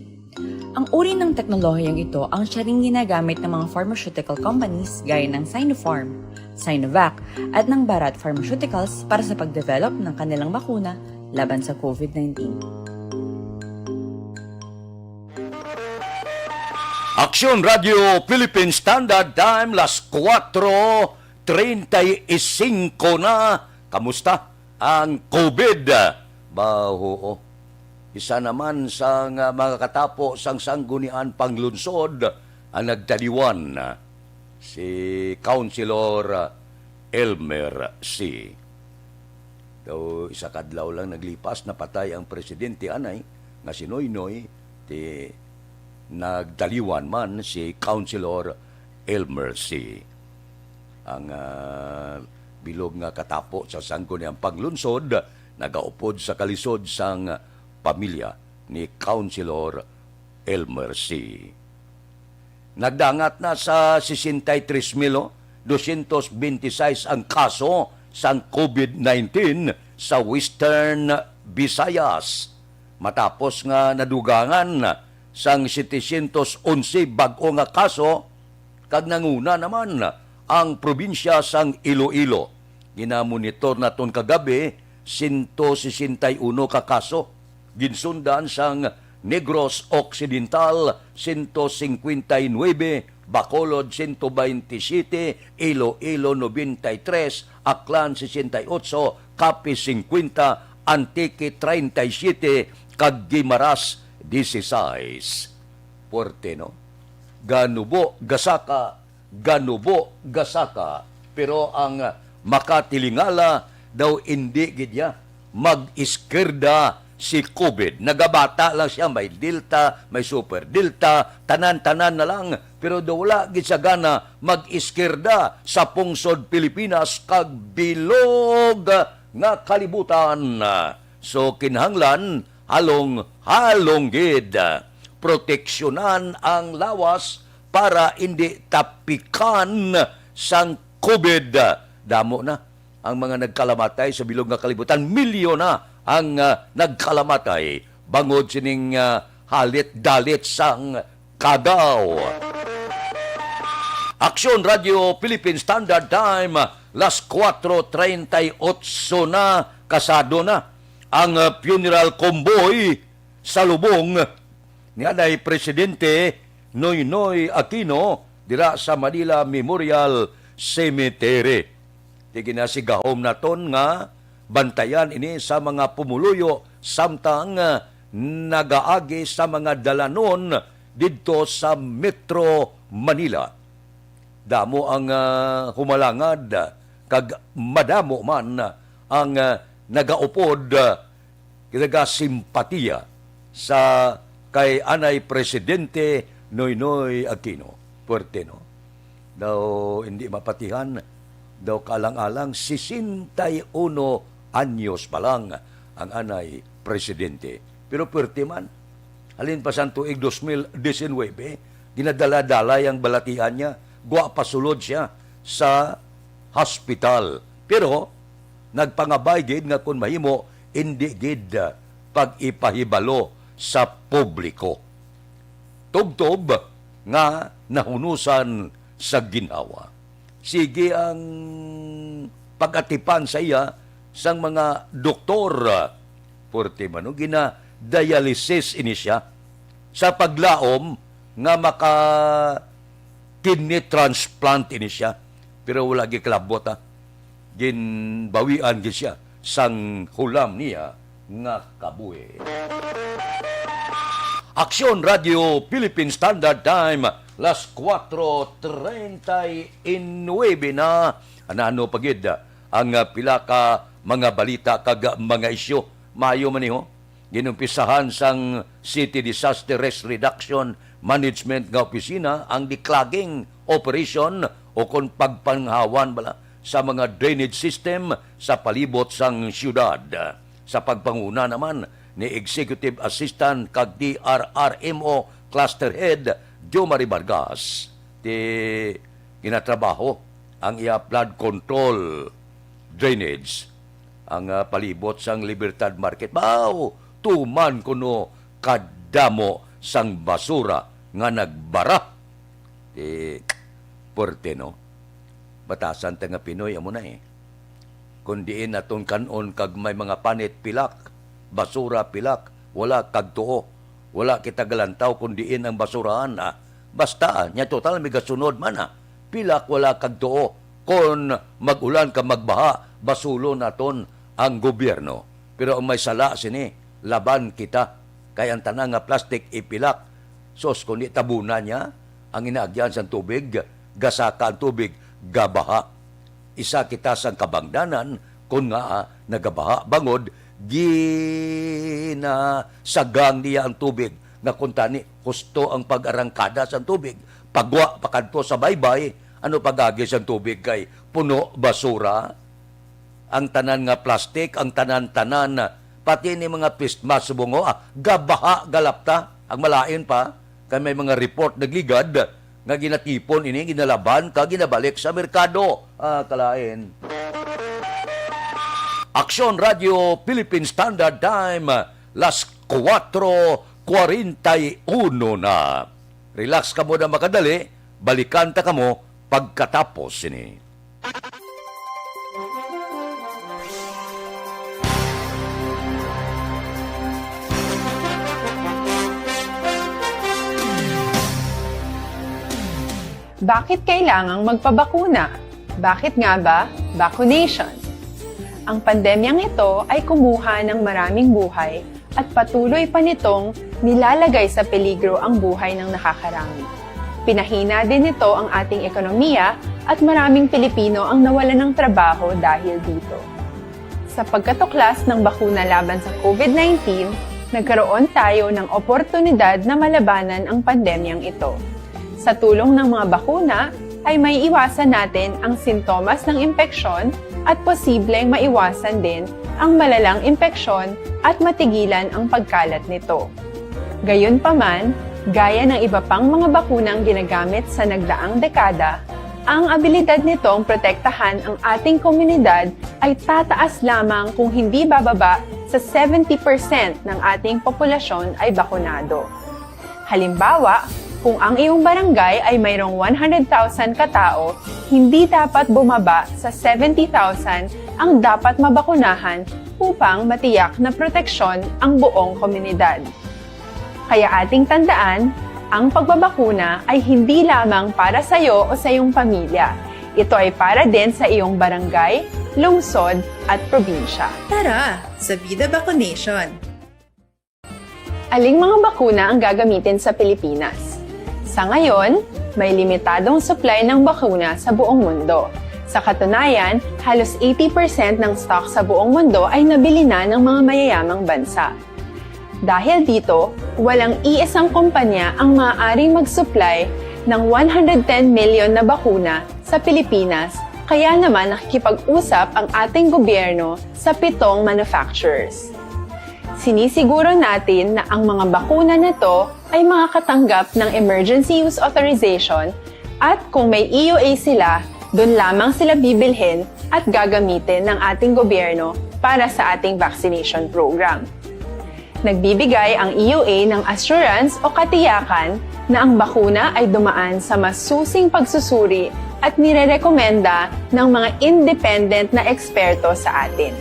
Ang uri ng teknolohiyang ito ang siya ring ginagamit ng mga pharmaceutical companies gaya ng Sinopharm, Sinovac at ng Bharat Pharmaceuticals para sa pagdevelop ng kanilang bakuna laban sa COVID-19. Aksyon Radio Philippine Standard Time, las 4:35 na. Kamusta ang COVID? Baho. Isa naman sa mga katapo sang sanggunian panglunsod ang nagtaliwan si Councilor Elmer C. So, isa kadlaw lang naglipas na patay ang presidente anay nga si Noynoy ti nagdaliwan man si Councilor Elmer C. Ang bilog nga katapo sa sangko niyang paglunsod, nagaupod sa kalisod sang pamilya ni Councilor Elmer C. Nagdangat na sa 63,226 ang kaso sang COVID-19 sa Western Visayas. Matapos nga nadugangan sang 711 bag-o nga kaso, kag nanguna naman ang probinsya sang Iloilo. Ginamonitor naton kagabi 161 ka kaso. Ginsundan sang Negros Occidental 159, Bacolod 127, Iloilo 93, Aklan 68, Capiz 50, Antique 37, kag Guimaras 16. Puerte, no? Ganubo, Gasaka, pero ang makatilingala daw hindi gidya mag-iskerda si COVID. Nagabata lang siya, may Delta, may Super Delta, tanan-tanan na lang, pero daw wala gid sa gana mag-iskerda sa pungsod Pilipinas kag bilog nga kalibutan. So kinahanglan halong gid proteksyonan ang lawas para hindi tapikan sang COVID. Damo na ang mga nagkalamatay sa bilog nga kalibutan. Milyon na ang nagkalamatay bangod sining halit-dalit sang kagaw. Aksyon Radio Philippine Standard Time, las 4:38 na, kasado na ang funeral convoy sa lubong ni Anay Presidente Noynoy Aquino dira sa Manila Memorial Cemetery. Tiginasigahom naton nga bantayan ini sa mga pumuluyo samtang nagaagi sa mga dalanon didto sa Metro Manila. Damo ang humalangad kag madamo man ang nagaupod kinaga simpatiya sa kay Anay Presidente Noynoy Aquino. Puerte, no? Daw hindi mapatihan, daw kalang-alang 61 anyos pa lang ang Anay Presidente. Pero puerte man, halin pa sa tuig 2019, ginadala-dalay ang balatian niya, pasulod siya sa hospital. Pero nagpangabay gid nga kung mahimo hindi gid pag-ipahibalo sa publiko. Tubtob nga nahunusan sa ginawa. Sige ang pag-atipan sa iya sang mga doktor. Porte man, gina-dialysis ini siya sa paglaom nga maka kidney transplant ini siya. Pero wala giklabot ginbawian gid siya sang hulam niya nga kabuhi. Aksyon Radio Philippine Standard Time, las 4:39 na. Ano pagid ang pila ka mga balita kag mga isyu. Mayo man niho ginumpisahan sang City Disaster Risk Reduction Management nga opisina ang declogging operation o kon pagpanghawan bala sa mga drainage system sa palibot sang syudad. Sa pagpanguna naman ni Executive Assistant kag DRRMO Cluster Head Jomari Vargas, ginatrabaho ang iya flood control drainage ang palibot sang Libertad Market. Tuman kuno kadamo sang basura nga nagbara. Porte, no? Batasan ta nga Pinoy amo na kung diin naton kanon kag may mga panit pilak, basura pilak, wala kag tuo, wala kita galantaw kung diin ang basurahan. Basta nya total may gasunod man pilak wala kag tuo. Kung magulan ka magbaha, basulo naton ang gobyerno. Pero ang may sala sini, laban kita. Kaya ang tanang nga plastic ipilak. Sos, kung di tabunan niya, ang inaagyan sa tubig, gasaka ang tubig, gabaha. Isa kita sa kabangdanan, kung nga nagabaha, bangod, ginasagang niya ang tubig. Nga kung tani, husto ang pag-arangkada sa tubig. pagwa pakanto sa baybay, ano pagagis ang tubig kay puno basura, ang tanan nga plastic, ang tanan-tanan, pati ni mga pistmas subungo, gabaha galapta, ang malain pa, kay may mga report nagligad, nga ginatipon ini, ginalaban, ginabalik sa merkado. Kalain. Aksyon Radio Philippine Standard Time, las 4:41 na. Relax ka muna makadali, balikan ta kamo pagkatapos ini. Bakit kailangang magpabakuna? Bakit nga ba vaccination? Ang pandemyang ito ay kumuha ng maraming buhay at patuloy pa nitong nilalagay sa peligro ang buhay ng nakakarami. Pinahina din nito ang ating ekonomiya at maraming Pilipino ang nawalan ng trabaho dahil dito. Sa pagkatuklas ng bakuna laban sa COVID-19, nagkaroon tayo ng oportunidad na malabanan ang pandemyang ito. Sa tulong ng mga bakuna, ay may iwasan natin ang sintomas ng impeksyon at posibleng maiwasan din ang malalang impeksyon at matigilan ang pagkalat nito. Gayunpaman, gaya ng iba pang mga bakunang ginagamit sa nagdaang dekada, ang abilidad nitong protektahan ang ating komunidad ay tataas lamang kung hindi bababa sa 70% ng ating populasyon ay bakunado. Halimbawa, kung ang iyong barangay ay mayroong 100,000 katao, hindi dapat bumaba sa 70,000 ang dapat mabakunahan upang matiyak na proteksyon ang buong komunidad. Kaya ating tandaan, ang pagbabakuna ay hindi lamang para sa iyo o sa iyong pamilya. Ito ay para din sa iyong barangay, lungsod at probinsya. Tara, sa Vida Vaccination! Aling mga bakuna ang gagamitin sa Pilipinas? Sa ngayon, may limitadong supply ng bakuna sa buong mundo. Sa katunayan, halos 80% ng stock sa buong mundo ay nabili na ng mga mayayamang bansa. Dahil dito, walang iisang kumpanya ang maaaring mag-supply ng 110 million na bakuna sa Pilipinas, kaya naman nakikipag-usap ang ating gobyerno sa 7 manufacturers. Sinisiguro natin na ang mga bakuna na to ay makakatanggap ng Emergency Use Authorization at kung may EUA sila, doon lamang sila bibilhin at gagamitin ng ating gobyerno para sa ating vaccination program. Nagbibigay ang EUA ng assurance o katiyakan na ang bakuna ay dumaan sa masusing pagsusuri at nirerekomenda ng mga independent na eksperto sa atin.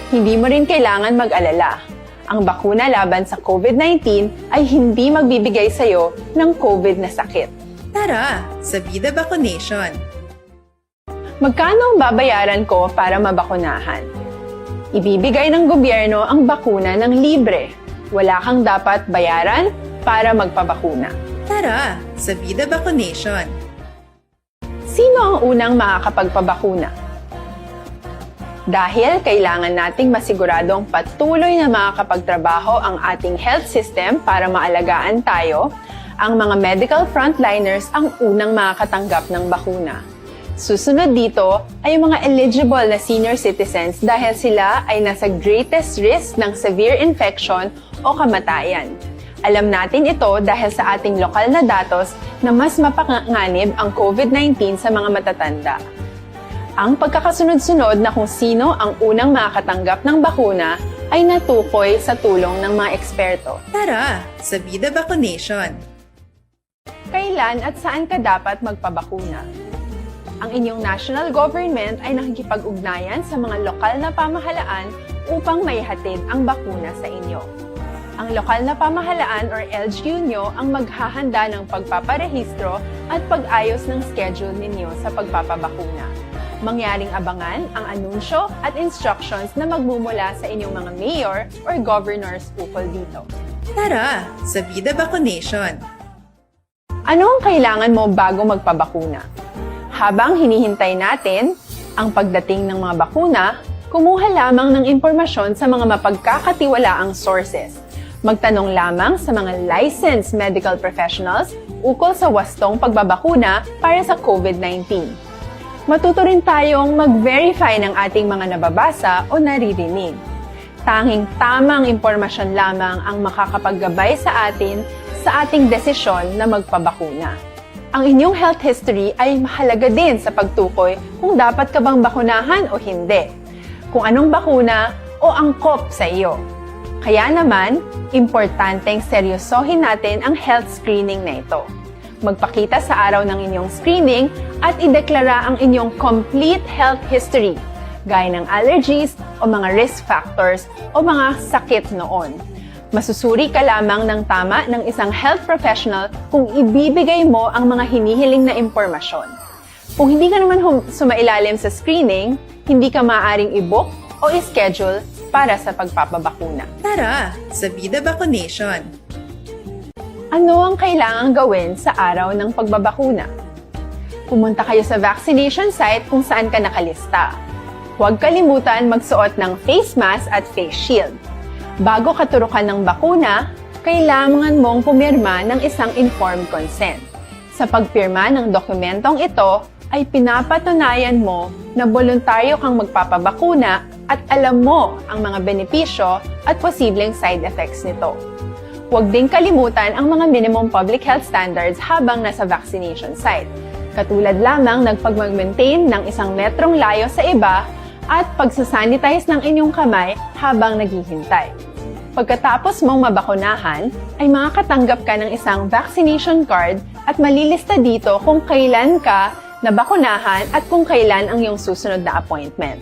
Hindi mo rin kailangan mag-alala. Ang bakuna laban sa COVID-19 ay hindi magbibigay sa iyo ng COVID na sakit. Tara, sa Vida Vaccination! Magkano ang babayaran ko para mabakunahan? Ibibigay ng gobyerno ang bakuna ng libre. Wala kang dapat bayaran para magpabakuna. Tara, sa Vida Vaccination! Sino ang unang makakapagpabakuna? Dahil kailangan nating masiguradong patuloy na makakapagtrabaho ang ating health system para maalagaan tayo, ang mga medical frontliners ang unang makakatanggap ng bakuna. Susunod dito ay yung mga eligible na senior citizens dahil sila ay nasa greatest risk ng severe infection o kamatayan. Alam natin ito dahil sa ating lokal na datos na mas mapanganib ang COVID-19 sa mga matatanda. Ang pagkakasunod-sunod na kung sino ang unang makakatanggap ng bakuna ay natukoy sa tulong ng mga eksperto. Tara, sa Vida Vaccination! Kailan at saan ka dapat magpabakuna? Ang inyong national government ay nakikipag-ugnayan sa mga lokal na pamahalaan upang maihatid ang bakuna sa inyo. Ang lokal na pamahalaan or LGU nyo ang maghahanda ng pagpaparehistro at pag-ayos ng schedule ninyo sa pagpapabakuna. Mangyaring abangan ang anunsyo at instructions na magmumula sa inyong mga mayor or governors ukol dito. Tara, sa Vida Vaccination! Ano ang kailangan mo bago magpabakuna? Habang hinihintay natin ang pagdating ng mga bakuna, kumuha lamang ng impormasyon sa mga mapagkakatiwalaang sources. Magtanong lamang sa mga licensed medical professionals ukol sa wastong pagbabakuna para sa COVID-19. Matuto rin tayong mag-verify ng ating mga nababasa o naririnig. Tanging tamang impormasyon lamang ang makakapaggabay sa atin sa ating desisyon na magpabakuna. Ang inyong health history ay mahalaga din sa pagtukoy kung dapat ka bang bakunahan o hindi, kung anong bakuna o angkop sa iyo. Kaya naman, importanteng seryosohin natin ang health screening na ito. Magpakita sa araw ng inyong screening at ideklara ang inyong complete health history, gaya ng allergies o mga risk factors o mga sakit noon. Masusuri ka lamang ng tama ng isang health professional kung ibibigay mo ang mga hinihiling na impormasyon. Kung hindi ka naman sumailalim sa screening, hindi ka maaaring i-book o i-schedule para sa pagpapabakuna. Tara, sa Vida Vaccination! Ano ang kailangang gawin sa araw ng pagbabakuna? Pumunta kayo sa vaccination site kung saan ka nakalista. Huwag kalimutan magsuot ng face mask at face shield. Bago ka turukan ng bakuna, kailangan mong pumirma ng isang informed consent. Sa pagpirma ng dokumentong ito, ay pinapatunayan mo na voluntaryo kang magpapabakuna at alam mo ang mga benepisyo at posibleng side effects nito. Huwag din kalimutan ang mga minimum public health standards habang nasa vaccination site. Katulad lamang nagpag-maintain ng 1 metrong layo sa iba at pagsasanitize ng inyong kamay habang naghihintay. Pagkatapos mong mabakunahan, ay makakatanggap ka ng isang vaccination card at malilista dito kung kailan ka nabakunahan at kung kailan ang iyong susunod na appointment.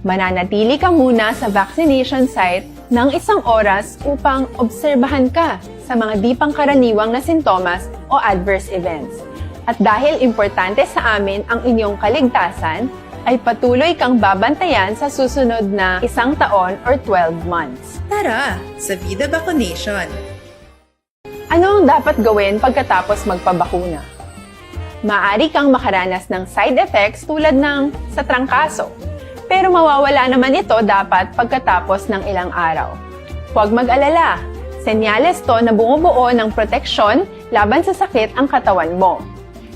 Mananatili ka muna sa vaccination site ng 1 oras upang obserbahan ka sa mga di pangkaraniwang na sintomas o adverse events. At dahil importante sa amin ang inyong kaligtasan, ay patuloy kang babantayan sa susunod na 1 taon or 12 months. Tara, sa Vida Vaccination! Ano ang dapat gawin pagkatapos magpabakuna? Maaari kang makaranas ng side effects tulad ng sa trangkaso, pero mawawala naman ito dapat pagkatapos ng ilang araw. Huwag mag-alala, senyales to na bumubuo ng proteksyon laban sa sakit ang katawan mo.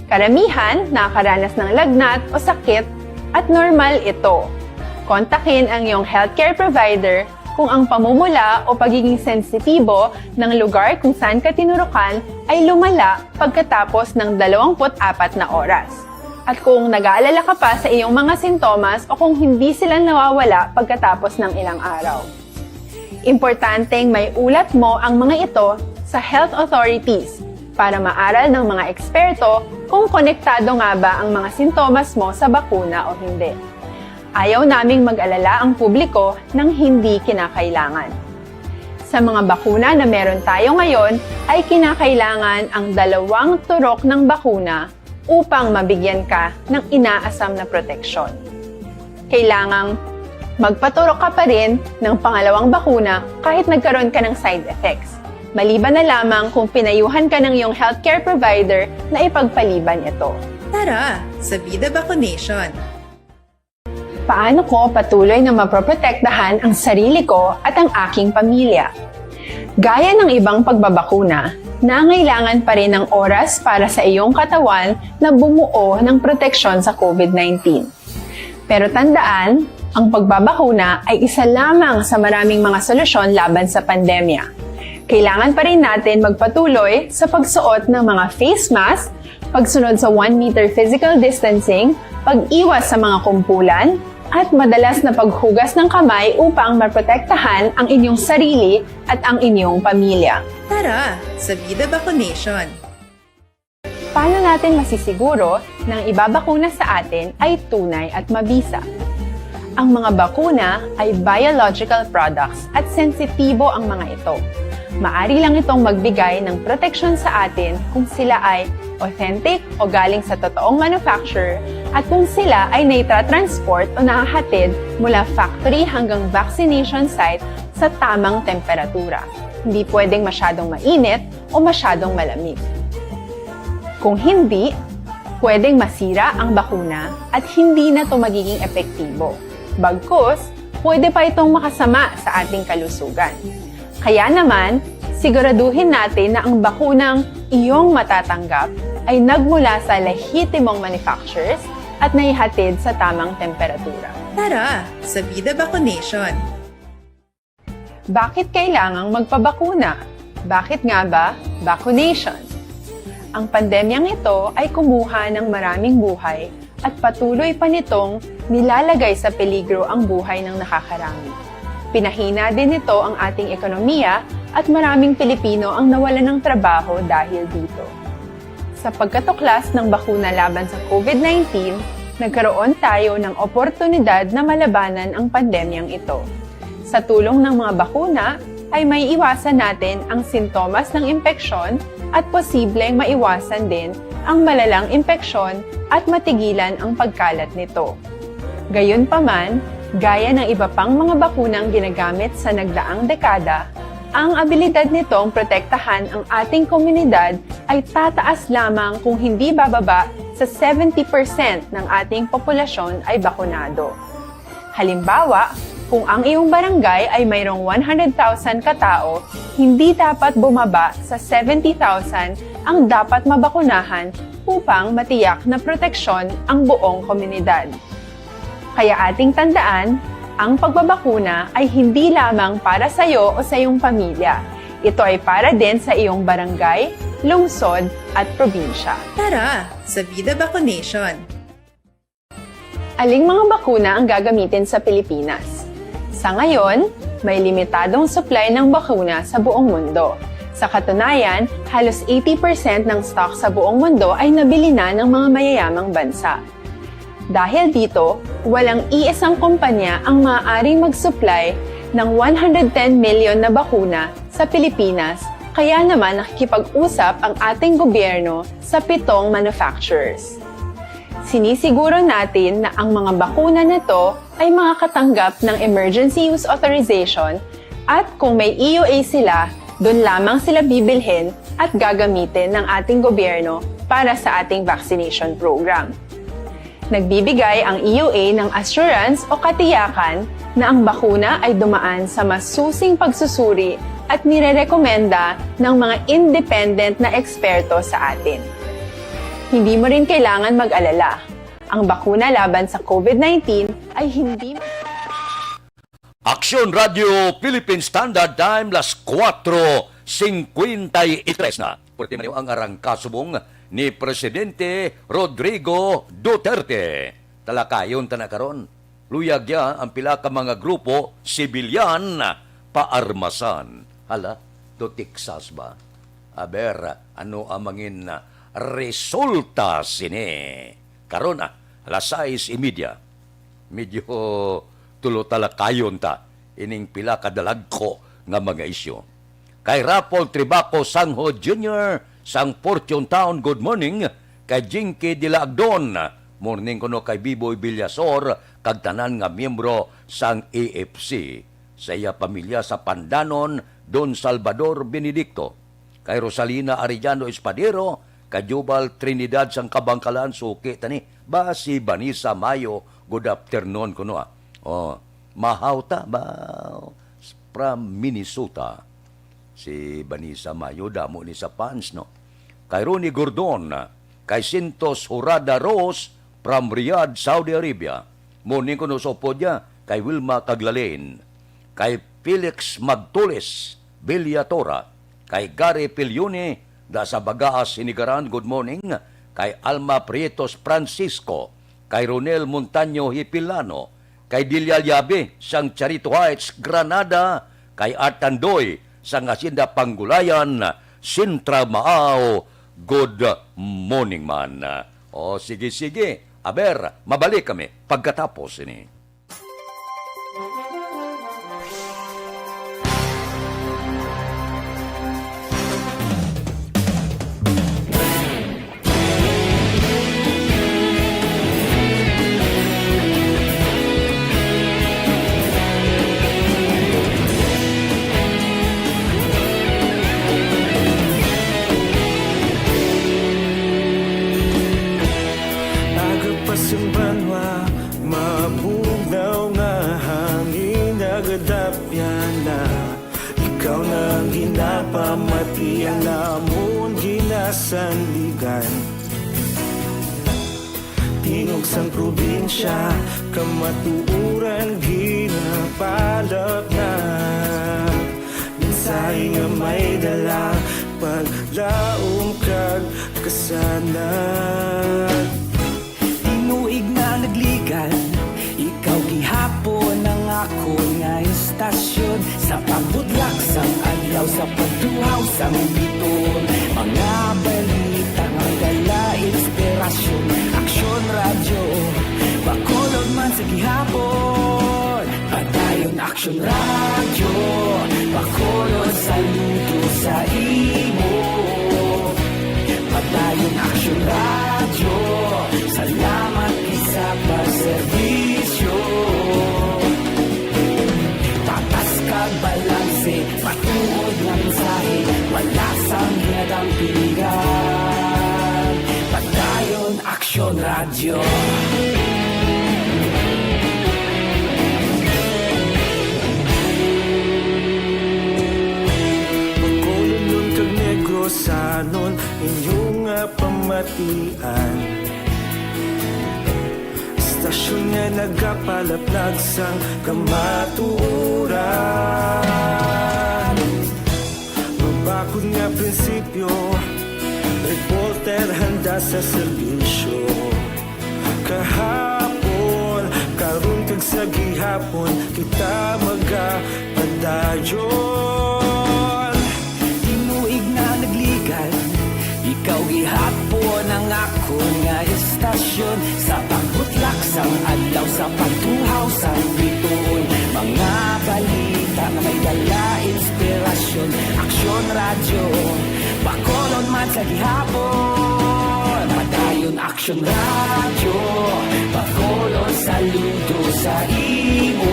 Karamihan nakakaranas ng lagnat o sakit at normal ito. Kontakin ang iyong healthcare provider kung ang pamumula o pagiging sensitibo ng lugar kung saan ka tinurukan ay lumala pagkatapos ng 24 na oras. At kung nag-aalala ka pa sa iyong mga sintomas o kung hindi sila nawawala pagkatapos ng ilang araw. Importanteng may ulat mo ang mga ito sa health authorities para maaral ng mga eksperto kung konektado nga ba ang mga sintomas mo sa bakuna o hindi. Ayaw naming mag-alala ang publiko ng hindi kinakailangan. Sa mga bakuna na meron tayo ngayon, ay kinakailangan ang 2 turok ng bakuna upang mabigyan ka ng inaasam na proteksyon. Kailangang magpaturok ka pa rin ng pangalawang bakuna kahit nagkaroon ka ng side effects. Maliban na lamang kung pinayuhan ka ng iyong healthcare provider na ipagpaliban ito. Tara, sa Vida Vaccination! Paano ko patuloy na maproprotektahan ang sarili ko at ang aking pamilya? Gaya ng ibang pagbabakuna, nangailangan pa rin ng oras para sa iyong katawan na bumuo ng proteksyon sa COVID-19. Pero tandaan, ang pagbabakuna ay isa lamang sa maraming mga solusyon laban sa pandemya. Kailangan pa rin natin magpatuloy sa pagsuot ng mga face mask, pagsunod sa 1 meter physical distancing, pag-iwas sa mga kumpulan, at madalas na paghugas ng kamay upang maprotektahan ang inyong sarili at ang inyong pamilya. Tara, sa Vida Vaccination! Paano natin masisiguro na ang ibabakuna sa atin ay tunay at mabisa? Ang mga bakuna ay biological products at sensitibo ang mga ito. Maari lang itong magbigay ng proteksyon sa atin kung sila ay authentic o galing sa totoong manufacturer at kung sila ay naitra-transport o nahahatid mula factory hanggang vaccination site sa tamang temperatura. Hindi pwedeng masyadong mainit o masyadong malamig. Kung hindi, pwedeng masira ang bakuna at hindi na ito magiging epektibo. Bagkus, pwede pa itong makasama sa ating kalusugan. Kaya naman, siguraduhin natin na ang bakunang iyong matatanggap ay nagmula sa lehitimong manufacturers at naihatid sa tamang temperatura. Tara, sa Vida Vaccination! Bakit kailangang magpabakuna? Bakit nga ba vaccination? Ang pandemyang ito ay kumuha ng maraming buhay at patuloy pa nitong nilalagay sa peligro ang buhay ng nakakarami. Pinahina din nito ang ating ekonomiya at maraming Pilipino ang nawalan ng trabaho dahil dito. Sa pagkatuklas ng bakuna laban sa COVID-19, nagkaroon tayo ng oportunidad na malabanan ang pandemyang ito. Sa tulong ng mga bakuna, ay may iwasan natin ang sintomas ng impeksyon at posibleng maiwasan din ang malalang impeksyon at matigilan ang pagkalat nito. Gayunpaman, gaya ng iba pang mga bakunang ginagamit sa nagdaang dekada, ang abilidad nitong protektahan ang ating komunidad ay tataas lamang kung hindi bababa sa 70% ng ating populasyon ay bakunado. Halimbawa, kung ang iyong barangay ay mayroong 100,000 katao, hindi dapat bumaba sa 70,000 ang dapat mabakunahan upang matiyak na proteksyon ang buong komunidad. Kaya ating tandaan, ang pagbabakuna ay hindi lamang para sa iyo o sa iyong pamilya. Ito ay para din sa iyong barangay, lungsod at probinsya. Tara, sa Vida Vaccination! Aling mga bakuna ang gagamitin sa Pilipinas? Sa ngayon, may limitadong supply ng bakuna sa buong mundo. Sa katunayan, halos 80% ng stock sa buong mundo ay nabili na ng mga mayayamang bansa. Dahil dito, walang iisang kumpanya ang maaaring mag-supply ng 110 million na bakuna sa Pilipinas, kaya naman nakikipag-usap ang ating gobyerno sa 7 manufacturers. Sinisiguro natin na ang mga bakuna na ito ay makakatanggap ng Emergency Use Authorization at kung may EUA sila, doon lamang sila bibilhin at gagamitin ng ating gobyerno para sa ating vaccination program. Nagbibigay ang EUA ng assurance o katiyakan na ang bakuna ay dumaan sa masusing pagsusuri at nirerekomenda ng mga independent na eksperto sa atin. Hindi mo rin kailangan mag-alala. Ang bakuna laban sa COVID-19 ay hindi... Aksyon Radio Philippine Standard Time, las 4:53 na. Pwede man ang arangkasubong ni Presidente Rodrigo Duterte. Talakayon tanakaron. Luyag ya ang pila ka mga grupo, sibilyan, paarmasan. Hala, do Texas ba? Aber, ano ang mangin resulta sini? Karon alas 6:30. Medyo tulo-talakayon ta ining pila kadalag ko nga mga isyo. Kay Rapol Tribaco Sangho Jr. sang Fortune Town, good morning. Kay Jinky de la Agdon, morning kuno kay Biboy Villasor, kag tanan nga miyembro sang AFC. Sa iya pamilya sa Pandanon, Don Salvador Benedicto. Kay Rosalina Arellano Espadero, kay Jubal Trinidad sang Kabangkalan, suki tani. Ba si Vanessa Mayo, good afternoon kuno. Oh, mahawta ba from Minnesota. Si Vanessa Mayo, damo ni sa fans, no? Kay Ronnie Gordon, kay Sintos Hurada Rose from Riyadh, Saudi Arabia. Morning ko no sopodya, kay Wilma Caglalen, kay Felix Magtulis, Villatora, kay Gary Pilione, da sa Bagaas, Sinigaran, good morning. Kay Alma Prietos Francisco, kay Ronel Montaño Hipilano, kay Dilia Yabe, sang Charito Heights, Granada, kay Artandoy, sang Hacienda Panggulayan, Sintra Maaw, good morning man. O sige, aber, mabalik kami pagkatapos ini. Bago pa sumbanwa, mabuhay namon ginasandigan. Tingog sang probinsya, kamatuuran ginapalap na. Minsay nga may dala, paglaom kag kasanag. Tinuig na nagligan, ikaw gihapon ang ako nga istasyon. Sa pagbutlak sang adlaw, sa pagtuhaw sang biton. Mga balita nga dala, inspirasyon. Aksyon radyo, bakolod man sa gihapon. Padayon aksyon radyo, bakolod saludo sa imo. Padayon aksyon radyo, salamat isa pa serbisyo. Tatas kag balanse, patuod ng mensahe, wala sang ginadang piligan. Padayon aksyon radyo. Sanon inyong pamatian, istasyon nga nagapalaplag sang kamatuuran. Mabakod nga prinsipyo, reporter handa sa serbisyo. Kahapon, karon kag sa gihapon, kita magapadayon. Ikaw gihapon ang ako nga istasyon. Sa pagbutlak sang adlaw, sa pagtuhaw sang biton. Mga balita na may dala, inspirasyon. Aksyon radyo, bakolon man sa gihapon. Padayon aksyon radyo, bakolon saludo sa imo.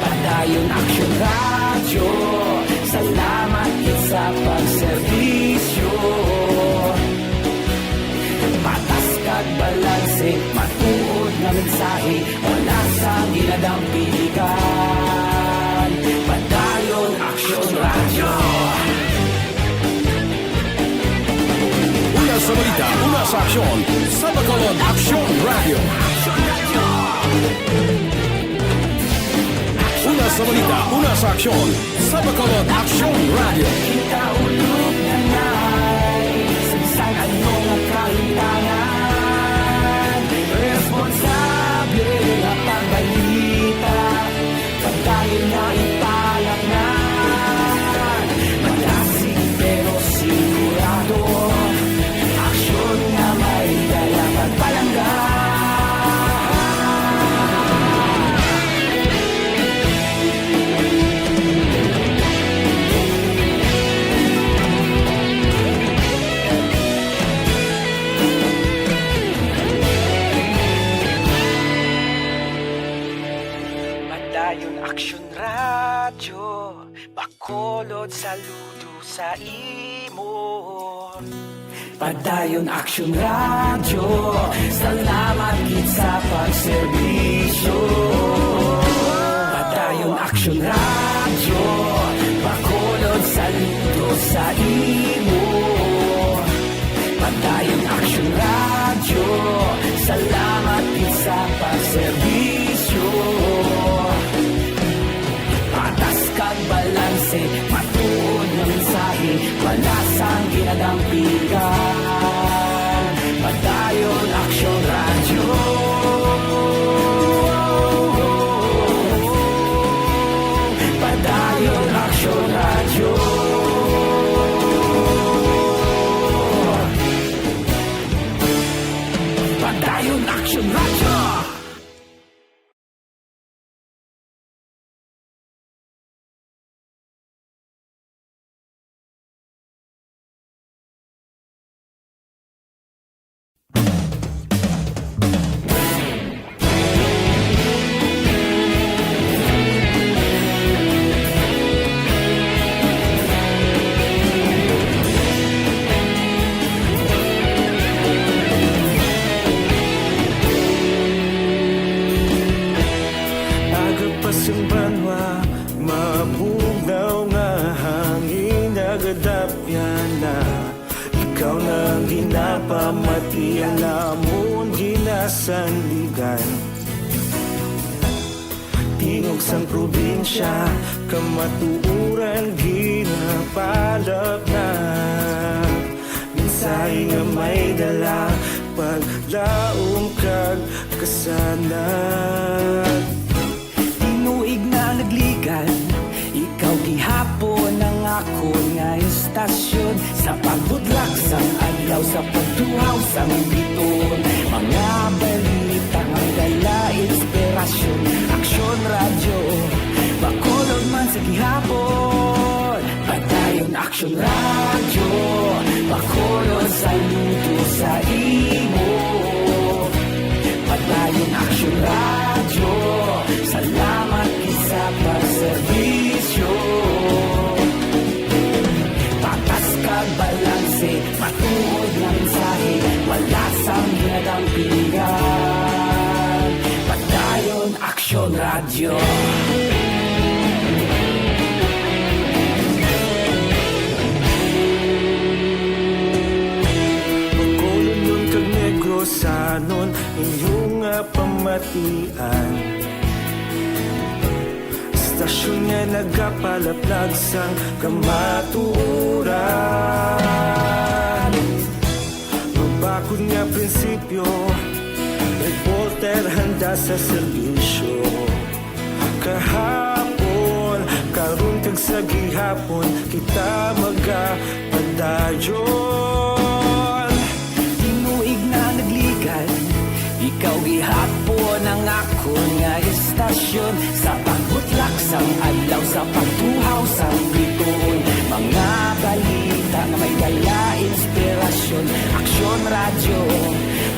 Padayon aksyon radyo, salamat sa pagserbisyo. Patas kag balanse, matuod na mensahe, wala sa ginadang piligan. Padayon aksyon radyo. Una sa balita, una sa aksyon, sa Bacolod Aksyon Radio. Una sa balita, una sa aksyon, sa Bacolod Aksyon Radio. Kita ulog na na'y sabisan ano nga kahilangan. Responsable na pagbalita, pagdahil na ipalak na. Malasig pero sigurado, aksyon na may dala pagpalanggan. Aksyon radyo, bakolod saludo sa imo. Padayon aksyon radyo, salamat gid sa pagserbisyo. Padayon aksyon radyo, bakolod saludo sa imo. Padayon aksyon radyo, salamat gid sa pagserbisyo. Patas kag balanse, matuod na mensahe, wala sang ginadang piligan. Padayon aksyon radyo. Padayon aksyon radyo. Padayon aksyon radyo. tapya na. Ikaw nang ginapamati, alamon ginasandigan. Tingog sang probinsya, kamatuuran ginapalap na. Minsay nga may dala, paglaom kag kasanag. Tinuig na nagligan, ikaw gihapon ang ako nga istasyon. Sa pagbudlak sang adlaw, sa pagtuhaw sang biton. Mga balita nga dala inspirasyon. Aksyon radyo, Bacolod man sa gihapon. Padayon Aksyon radyo, Bacolod saludo sa imo. Padayon Aksyon radyo, salamat isa pagserbisyo. Patas kag balanse, matuod ng mensahe, wala sang ginadampingan. Padayon Aksyon radyo. Bacolod nun kag Negrosanon, inyong pamatian. Stasyon nga nagapalaplag sang kamatuuran. Mabakod nga prinsipyo, reporter handa sa serbisyo. Kahapon, karon kag sa gihapon, kita magapadayon. Tinuig na nagligan, ikaw gihapon ang ako nga istasyon. Sa pagbutlak sang adlaw, sa pagtuhaw sang biton. Mga balita nga may dala inspirasyon. Aksyon radyo,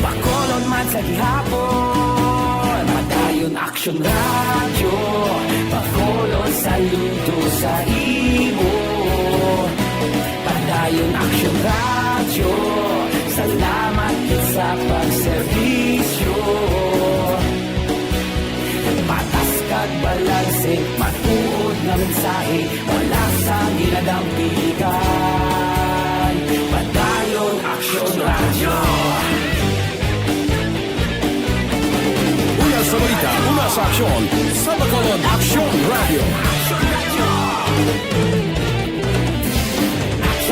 Bacolod man sa gihapon. Padayon Aksyon radyo, Bacolod saludo sa imo. Padayon Aksyon radyo, salamat sa pagserbisyo. Patas kag balanse, matuod na mensahe, wala sang ginadampigan. Padayon Aksyon radyo. Una sa balita, una sa aksyon, sa Bacolod Aksyon Radio.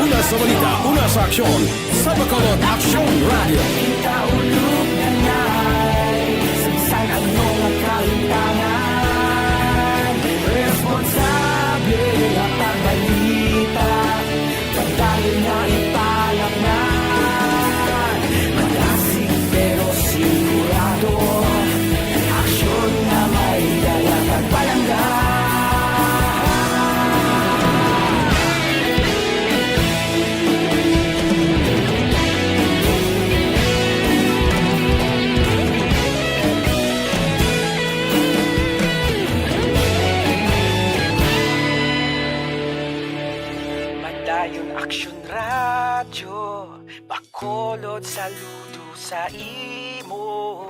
Una sa balita, una sa aksyon, sa Bacolod Aksyon Radio. Kita ulog na na'y sagsang anong ang kalintangan. Responsable at ang balita, pagdayon na ipalak na. Malasig pero sigurado, aksyon na may dala at palangga. Padayon Aksyon radyo, Bacolod saludo sa imo.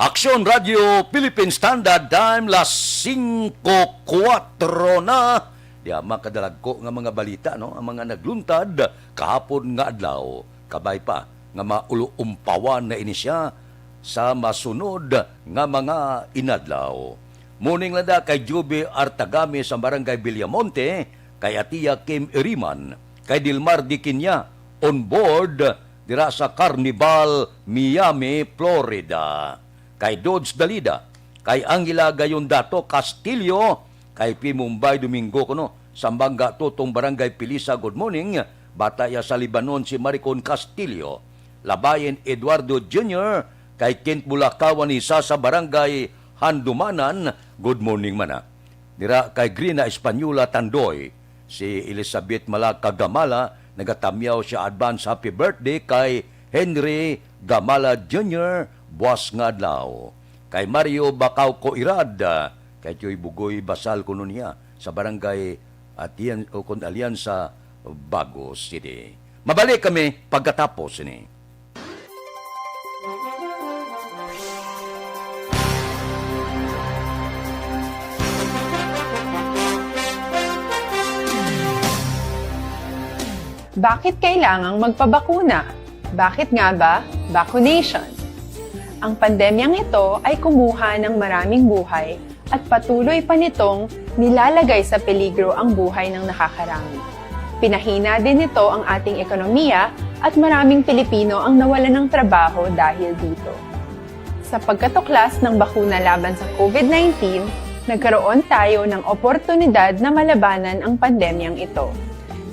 Aksyon Radio Philippine Standard Time las 5:04 na. Di makadalag ko nga mga balita no, ang mga nagluntad kahapon nga adlaw. Kabay pa nga mauluumpawan na ini siya sa masunod nga mga inadlaw. Muning lada kay Juby Artagami sa Barangay Villamonte, kay Atia Kim Iriman, kay Dilmar Dikinya on board dira sa Carnival Miami, Florida. Kay Dodge Dalida, kay Angela Gayondato Castillo, kay P. Mumbai Domingo kuno, Sambanga Tutong Barangay Pilisa, good morning. Bataya sa Libanon si Maricon Castillo, Labayen Eduardo Jr., kay Kent Bulakawan isa sa Barangay Handumanan, good morning mana. Dira kay Grina Espanyula Tandoy, si Elizabeth Malaka Gamala, nagatamyaw siya advance happy birthday kay Henry Gamala Jr., buwas nga adlaw. Kay Mario Bacau Coirad, kay Choy Bugoy Basal kuno niya sa Barangay Atian o Alianza Bagos City. Mabalik kami pagkatapos ini. Bakit kailangang magpabakuna? Bakit nga ba vaccination? Ang pandemyang ito ay kumuha ng maraming buhay at patuloy pa nitong nilalagay sa peligro ang buhay ng nakakarami. Pinahina din nito ang ating ekonomiya at maraming Pilipino ang nawalan ng trabaho dahil dito. Sa pagkatuklas ng bakuna laban sa COVID-19, nagkaroon tayo ng oportunidad na malabanan ang pandemyang ito.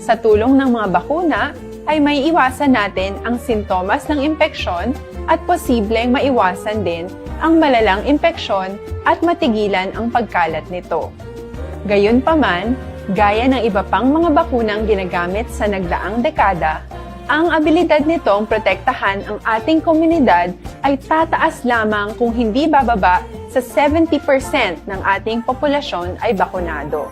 Sa tulong ng mga bakuna, ay may iwasan natin ang sintomas ng impeksyon at posibleng maiwasan din ang malalang impeksyon at matigilan ang pagkalat nito. Gayunpaman, gaya ng iba pang mga bakunang ginagamit sa nagdaang dekada, ang abilidad nitong protektahan ang ating komunidad ay tataas lamang kung hindi bababa sa 70% ng ating populasyon ay bakunado.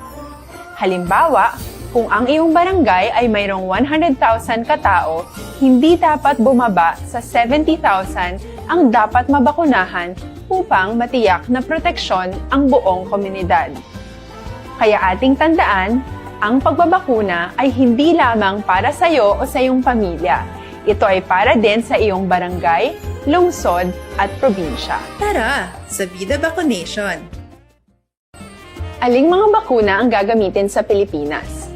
Halimbawa, kung ang iyong barangay ay mayroong 100,000 katao, hindi dapat bumaba sa 70,000 ang dapat mabakunahan upang matiyak na proteksyon ang buong komunidad. Kaya ating tandaan, ang pagbabakuna ay hindi lamang para sa iyo o sa iyong pamilya. Ito ay para din sa iyong barangay, lungsod at probinsya. Tara, sa Vida Vaccination! Aling mga bakuna ang gagamitin sa Pilipinas?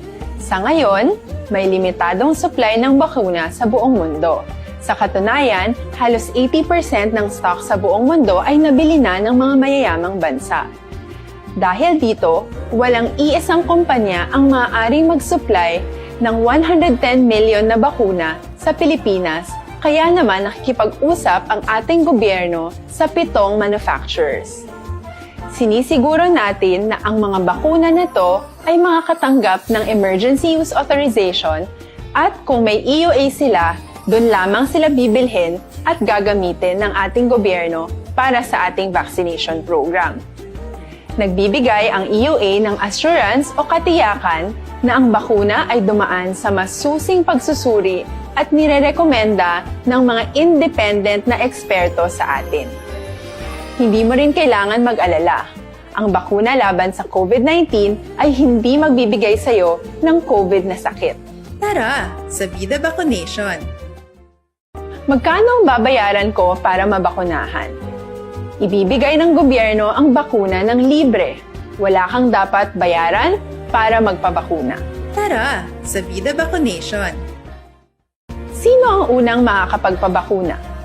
Sa ngayon, may limitadong supply ng bakuna sa buong mundo. Sa katunayan, halos 80% ng stock sa buong mundo ay nabili na ng mga mayayamang bansa. Dahil dito, walang iisang kumpanya ang maaaring mag-supply ng 110 million na bakuna sa Pilipinas, kaya naman nakikipag-usap ang ating gobyerno sa 7 manufacturers. Sinisiguro natin na ang mga bakuna na ito ay makakatanggap ng Emergency Use Authorization at kung may EUA sila, doon lamang sila bibilhin at gagamitin ng ating gobyerno para sa ating vaccination program. Nagbibigay ang EUA ng assurance o katiyakan na ang bakuna ay dumaan sa masusing pagsusuri at nirerekomenda ng mga independent na eksperto sa atin. Hindi mo rin kailangan mag-alala. Ang bakuna laban sa COVID-19 ay hindi magbibigay sa iyo ng COVID na sakit. Tara, sa Vida Vaccination! Magkano ang babayaran ko para mabakunahan? Ibibigay ng gobyerno ang bakuna ng libre. Wala kang dapat bayaran para magpabakuna. Tara, sa Vida Vaccination! Sino ang unang makakapagpabakuna?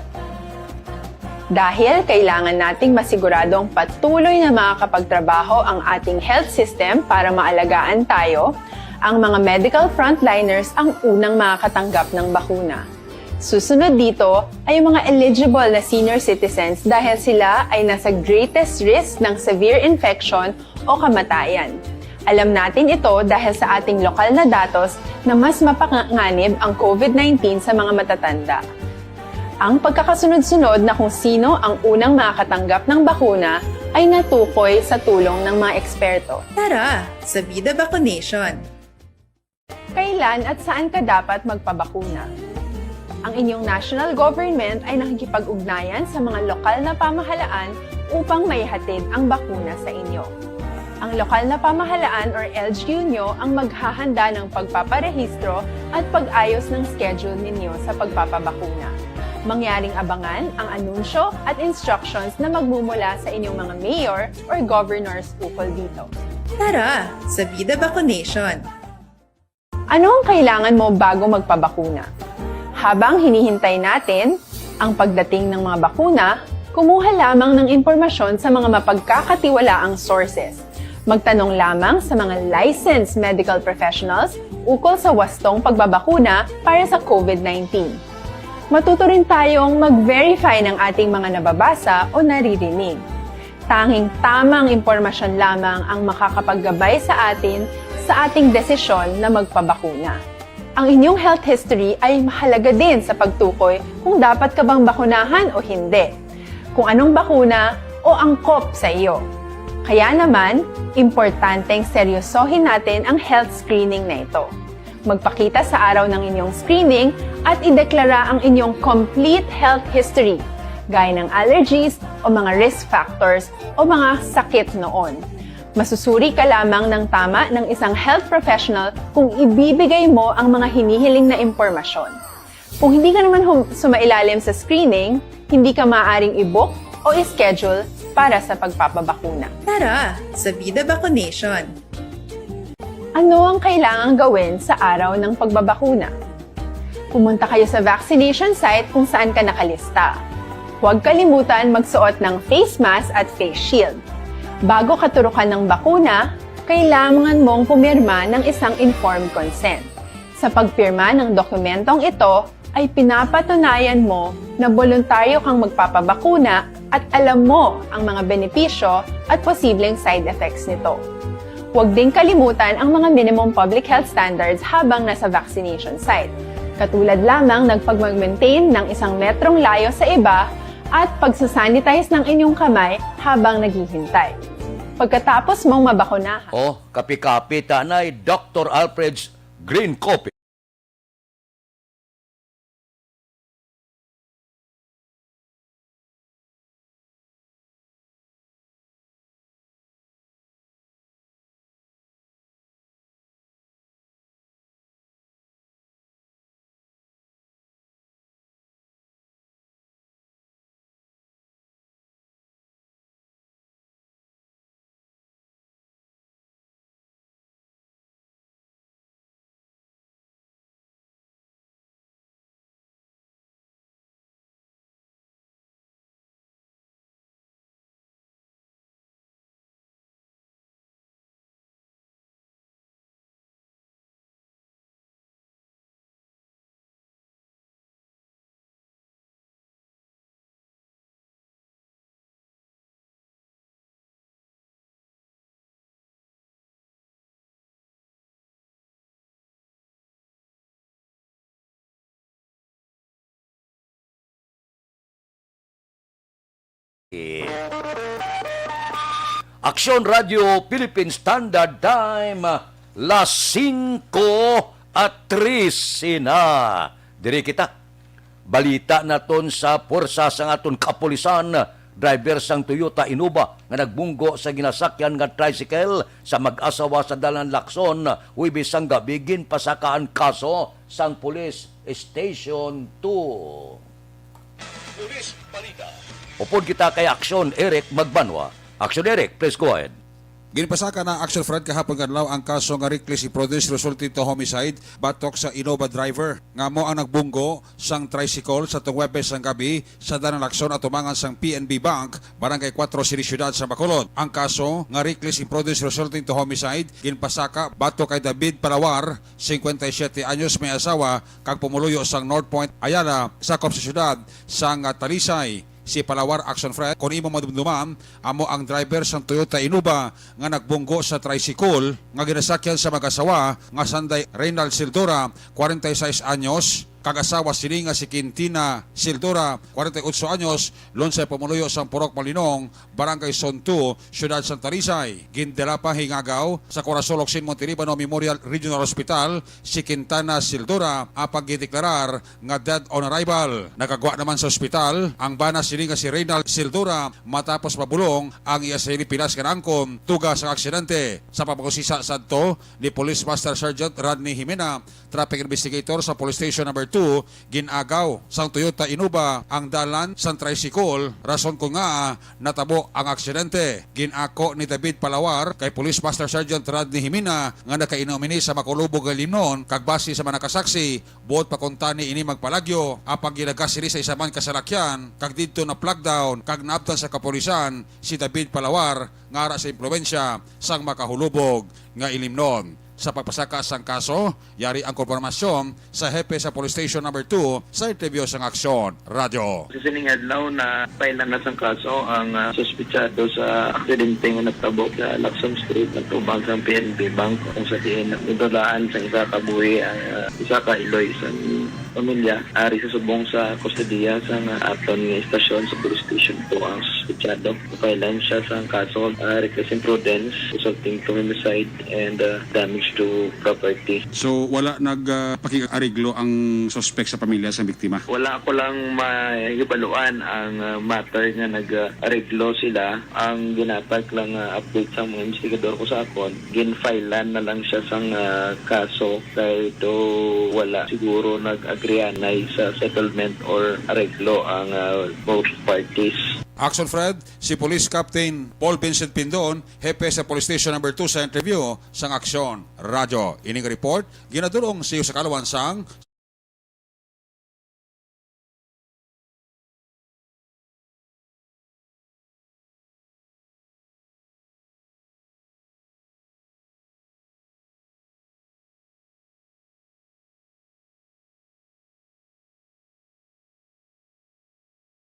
Dahil kailangan nating masiguradong patuloy na makakapagtrabaho ang ating health system para maalagaan tayo, ang mga medical frontliners ang unang makakatanggap ng bakuna. Susunod dito ay mga eligible na senior citizens dahil sila ay nasa greatest risk ng severe infection o kamatayan. Alam natin ito dahil sa ating lokal na datos na mas mapanganib ang COVID-19 sa mga matatanda. Ang pagkakasunod-sunod na kung sino ang unang makakatanggap ng bakuna ay natukoy sa tulong ng mga eksperto. Tara, sa Vida Vaccination! Kailan at saan ka dapat magpabakuna? Ang inyong national government ay nakikipag-ugnayan sa mga lokal na pamahalaan upang maihatid ang bakuna sa inyo. Ang lokal na pamahalaan or LGU nyo ang maghahanda ng pagpaparehistro at pag-ayos ng schedule ninyo sa pagpapabakuna. Mangyaring abangan ang anunsyo at instructions na magmumula sa inyong mga mayor or governors ukol dito. Tara, sa Vida Vaccination! Ano ang kailangan mo bago magpabakuna? Habang hinihintay natin ang pagdating ng mga bakuna, kumuha lamang ng impormasyon sa mga mapagkakatiwalaang sources. Magtanong lamang sa mga licensed medical professionals ukol sa wastong pagbabakuna para sa COVID-19. Matuto rin tayong mag-verify ng ating mga nababasa o naririnig. Tanging tamang impormasyon lamang ang makakapaggabay sa atin sa ating desisyon na magpabakuna. Ang inyong health history ay mahalaga din sa pagtukoy kung dapat ka bang bakunahan o hindi, kung anong bakuna o angkop sa iyo. Kaya naman, importanteng seryosohin natin ang health screening na ito. Magpakita sa araw ng inyong screening at ideklara ang inyong complete health history, gaya ng allergies o mga risk factors o mga sakit noon. Masusuri ka lamang ng tama ng isang health professional kung ibibigay mo ang mga hinihiling na impormasyon. Kung hindi ka naman sumailalim sa screening, hindi ka maaaring i-book o i-schedule para sa pagpapabakuna. Tara sa Vida Vaccination. Ano ang kailangang gawin sa araw ng pagbabakuna? Pumunta kayo sa vaccination site kung saan ka nakalista. Huwag kalimutan magsuot ng face mask at face shield. Bago katurukan ng bakuna, kailangan mong pumirma ng isang informed consent. Sa pagpirma ng dokumentong ito, ay pinapatunayan mo na voluntaryo kang magpapabakuna at alam mo ang mga benepisyo at posibleng side effects nito. Huwag din kalimutan ang mga minimum public health standards habang nasa vaccination site. Katulad lamang ng pag-maintain ng 1 metrong layo sa iba at pagsasanitize ng inyong kamay habang naghihintay. Pagkatapos mong mabakunahan. O, kapi-kapi tanay, Dr. Alfred's Green Coffee. Aksyon Radio Philippine Standard Time, las 5:13 na. Diri kita. Balita naton sa porsa sang aton kapulisan, driver sang Toyota Innova nga nagbunggo sa ginasakyan nga tricycle sa mag-asawa sa Dalan Lacson, Huwebes sang gabi ginpasakaan kaso sang Police Station 2. Police Balita. Upod kita kay Aksyon Eric Magbanwa. Aksyon Eric, please go ahead. Ginpasaka na Action Fred kahapon kadlaw ang kaso nga reckless imprudence resulting to homicide batok sa Innova driver nga mo ang nagbunggo sang tricycle sa tuwing Huwebes sang gabi sa Dalan Lacson at tumangan sang PNB Bank, Barangay 4, City Ciudad sa Bacolod. Ang kaso nga reckless imprudence resulting to homicide ginpasaka batok kay David Palawar, 57 anyos, may asawa kag pumuluyo sang North Point, Ayala, sakop sa syudad sang Talisay. Si Palawar Action Fred, kung imo madumduman, amo ang driver sa Toyota Innova nga nagbunggo sa tricycle nga ginasakyan sa mag-asawa nga sanday Reynald Sildora, 46 anyos, kag-asawa sini nga si Quintina Sildora, 48 anyos, lonsay pamuluyo sang Purok Malinong, Barangay Son 2, Syudad San Talisay. Gindala pa hingagaw sa Corazon Locsin Monterribano Memorial Regional Hospital si Quintana Sildora apag gideklarar nga dead on arrival. Nakagwa naman sa ospital ang bana sini nga si Reynald Sildora matapos mabulong ang iya sa Pilas kanangkom tuga sa aksidente. Sa pagkusisa sadto ni Police Master Sergeant Rodney Jimena, traffic investigator sa Police Station number 2, ginagaw sang Toyota Innova ang dalan sang tricycle, rason ko nga natabo ang aksidente. Ginako ni David Palawar kay Police Master Sergeant Rodney Jimena nga nakainomini sa Makulubog Limnon kag base sa mga nakasaksi buot pakuntani ini magpalagyo apang ginagas sila sa isaman kasalakyan kag didto na plug down kag naabtan sa kapulisan si David Palawar nga ara sa impluwensya sang makahulubog nga Ilimnon. Sa pagpasaka sang kaso, yari ang konformasyon sa hepe sa Police Station number 2 sa interview sang Aksyon Radio. Sa sining adlaw na pailan na sang kaso ang suspitsado sa aksidente nga nagtabo sa Lacson Street nagtubang sa PNB Bank kung sa diin nagdulaan sa isa ka buhi ang isa ka iloy sa pamilya ari sa subong sa kustodiya sa aton nga istasyon sa police station to ang suspetsado. Kailan siya sa kaso reckless imprudence resulting from homicide and damage to property. So wala nagpakig-ariglo ang suspect sa pamilya sa biktima? Wala ko lang maibaluan ang matter nga nag-areglo sila. Ang ginatag lang update sa mga investigador ko sa akon, ginfilean na lang siya sang kaso dahil ito wala siguro nag-agreeanay sa settlement or areglo ang both parties. Action Fred, si Police Captain Paul Vincent Pindon, hepe sa Police Station No. 2 sa interview sang Aksyon Radyo. Ining report, ginadurong siyo sa Kalawan sang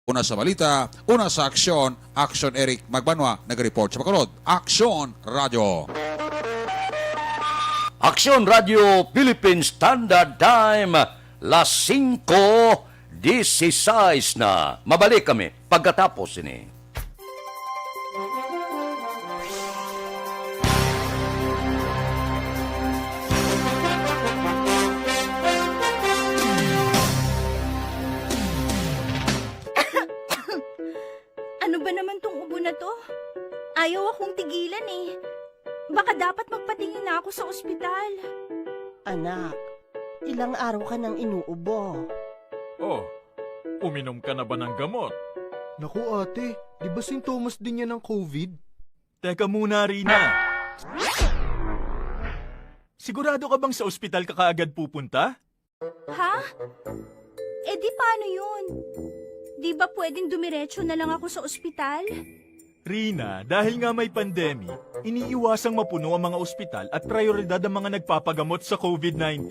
una sa balita, una sa aksyon, Aksyon Eric Magbanwa, nag-report sa Bacolod. Aksyon Radio. Aksyon Radio Philippine Standard Time, las 5:16 na. Mabalik kami pagkatapos ini. Ano ba naman tong ubo na to? Ayaw akong tigilan eh. Baka dapat magpatingin na ako sa ospital. Anak, ilang araw ka nang inuubo. Oh, uminom ka na ba ng gamot? Naku ate, di ba sintomas din yan ng COVID? Teka muna, Rina. Sigurado ka bang sa ospital ka kaagad pupunta? Ha? Eh di paano yun? Di ba pwedeng dumiretso na lang ako sa ospital? Rina, dahil nga may pandemic, iniiwasang mapuno ang mga ospital at prioridad ang mga nagpapagamot sa COVID-19.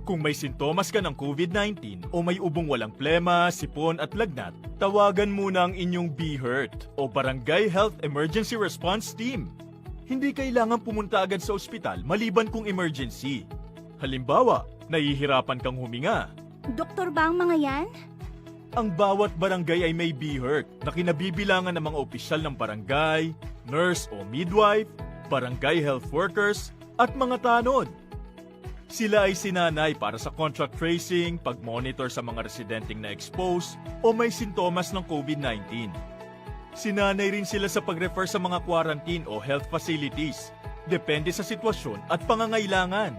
Kung may sintomas ka ng COVID-19 o may ubong walang plema, sipon at lagnat, tawagan muna ang inyong BHERT o Barangay Health Emergency Response Team. Hindi kailangan pumunta agad sa ospital maliban kung emergency. Halimbawa, nahihirapan kang huminga. Doktor ba ang mga yan? Ang bawat barangay ay may BHERT na kinabibilangan ng mga opisyal ng barangay, nurse o midwife, barangay health workers, at mga tanod. Sila ay sinanay para sa contact tracing, pag-monitor sa mga residenteng na-expose o may sintomas ng COVID-19. Sinanay rin sila sa pag-refer sa mga quarantine o health facilities, depende sa sitwasyon at pangangailangan.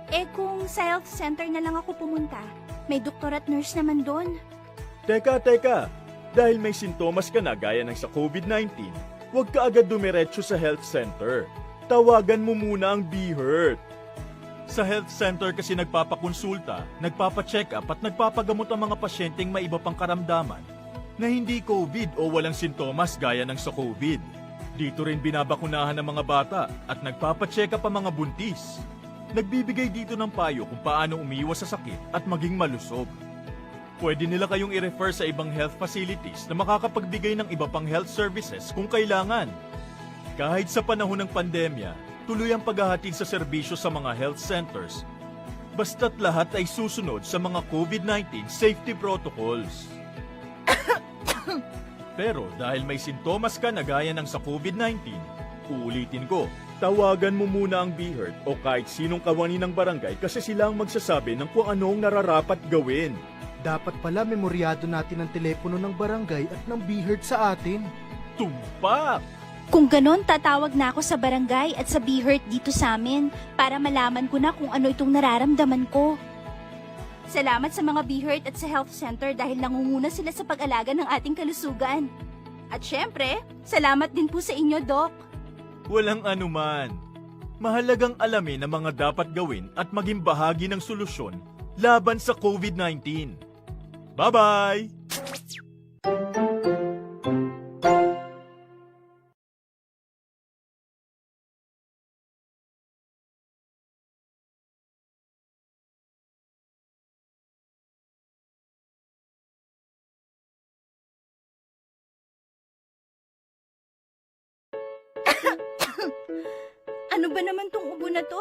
Eh kung sa health center na lang ako pumunta, may doktor at nurse naman doon. Teka. Dahil may sintomas ka na gaya ng sa COVID-19, huwag ka agad dumiretso sa health center. Tawagan mo muna ang BHERT. Sa health center kasi nagpapakonsulta, nagpapacheck up at nagpapagamot ang mga pasyenteng may iba pang karamdaman na hindi COVID o walang sintomas gaya ng sa COVID. Dito rin binabakunahan ng mga bata at nagpapacheck up ang mga buntis. Nagbibigay dito ng payo kung paano umiwas sa sakit at maging malusog. Pwede nila kayong i-refer sa ibang health facilities na makakapagbigay ng iba pang health services kung kailangan. Kahit sa panahon ng pandemya, tuloy ang paghahatid sa serbisyo sa mga health centers. Basta't lahat ay susunod sa mga COVID-19 safety protocols. Pero dahil may sintomas ka na gaya ng sa COVID-19, uulitin ko, tawagan mo muna ang BHERT o kahit sinong kawani ng barangay kasi sila ang magsasabi ng kung anong nararapat gawin. Dapat pala memoryado natin ang telepono ng barangay at ng BHERT sa atin. Tumpak! Kung ganon, tatawag na ako sa barangay at sa BHERT dito sa amin para malaman ko na kung ano itong nararamdaman ko. Salamat sa mga BHERT at sa health center dahil nangunguna sila sa pag-alaga ng ating kalusugan. At syempre, salamat din po sa inyo, Doc. Walang anuman. Mahalagang alamin ang mga dapat gawin at maging bahagi ng solusyon laban sa COVID-19. Bye-bye! Ano ba naman tong ubo na to?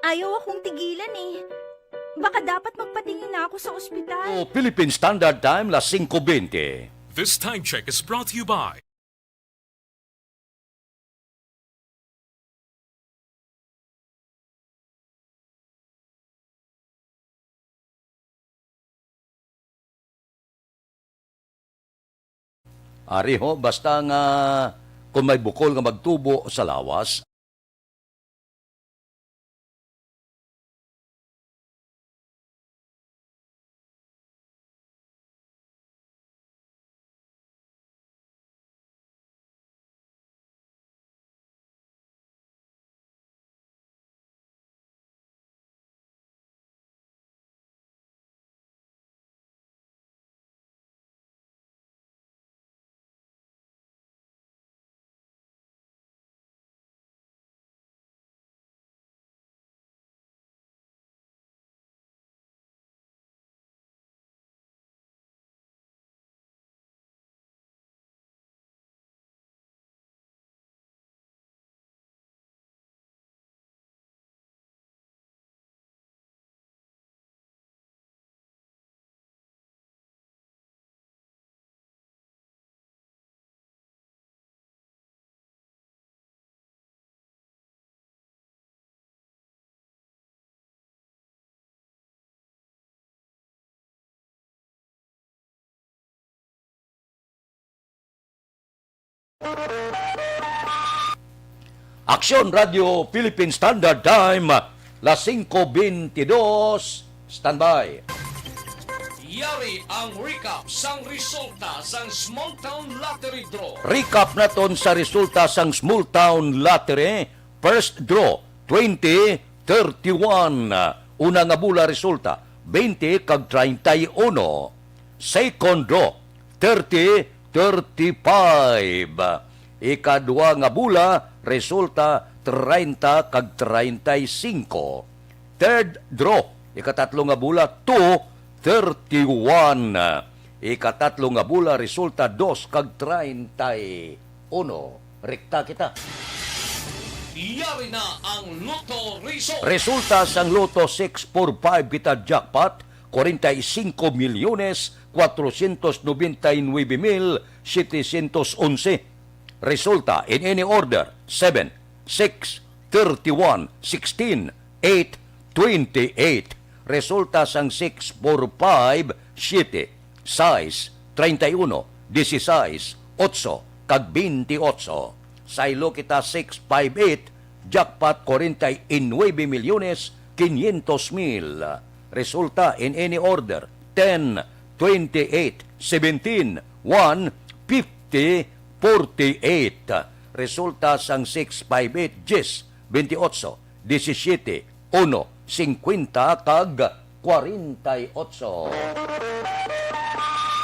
Ayaw akong tigilan eh. Baka dapat magpatingin na ako sa ospital. Philippine Standard Time, las 5:20. This time check is brought to you by Ari ho, basta nga kung may bukol nga magtubo sa lawas, Aksyon Radio Philippine Standard Time, las 5:22. Standby. Yari ang recap sang resulta sang Small Town Lottery Draw. Recap naton sa resulta sang Small Town Lottery. First draw, 20-31. Una nga bula resulta, 20 kag 31. Second draw, 30-35. Ikadua nga bula, resulta 30 kag 35. Third draw, ikatatlo nga bula, 2-31. Ikatatlo nga bula, resulta 2 kag 31. Rekta kita. Yari na ang Lotto Result. Resulta sang Lotto 645 kita jackpot, 45,499,711. Resulta in any order, 7, 6, 31, 16, 8, 28. Resulta sang 645, 7, 6, 31, 16, 8, kag 28. Saylo kita 658, jackpot 49,500,000. Resulta in any order, 10, 28, 17, 1, 50, 48. Resulta sang 658, 10, 28, 17, 1, 50, kag 48.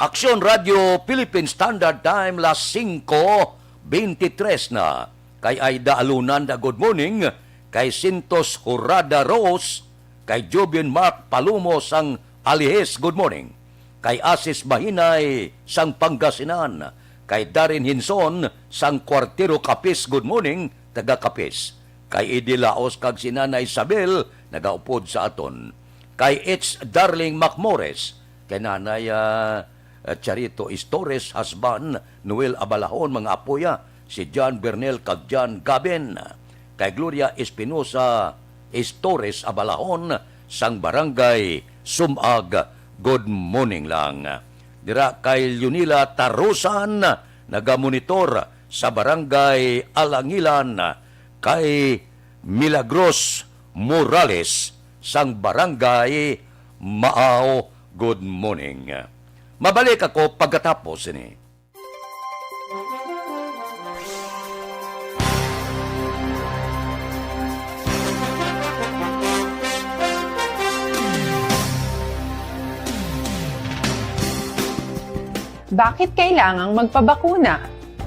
Aksyon Radio Philippine Standard Time, las 5:23 na. Kay Aida Alunanda, good morning. Kay Sintos Jurada Rose. Kay Jobian Mark Palumo sang Alihes, good morning. Kay Asis Mahinay sang Pangasinan. Kay Darin Hinson sang Kwartero Kapis, good morning, taga Kapis. Kay Edi Laos kag si Nana Isabel, nagaupod sa aton. Kay It's Darling Macmores, kay Nanay Charito Istores, husband, Noel Abalahon, mga apoya, si John Bernel kag John Gaben. Kay Gloria Espinosa Istores Abalahon, sang Barangay Sumag, good morning lang. Dira kay Lunila Tarusan, nagamonitor sa Barangay Alangilan. Kay Milagros Morales, sang Barangay Maaw, good morning. Mabalik ako pagkatapos ini. Bakit kailangang magpabakuna?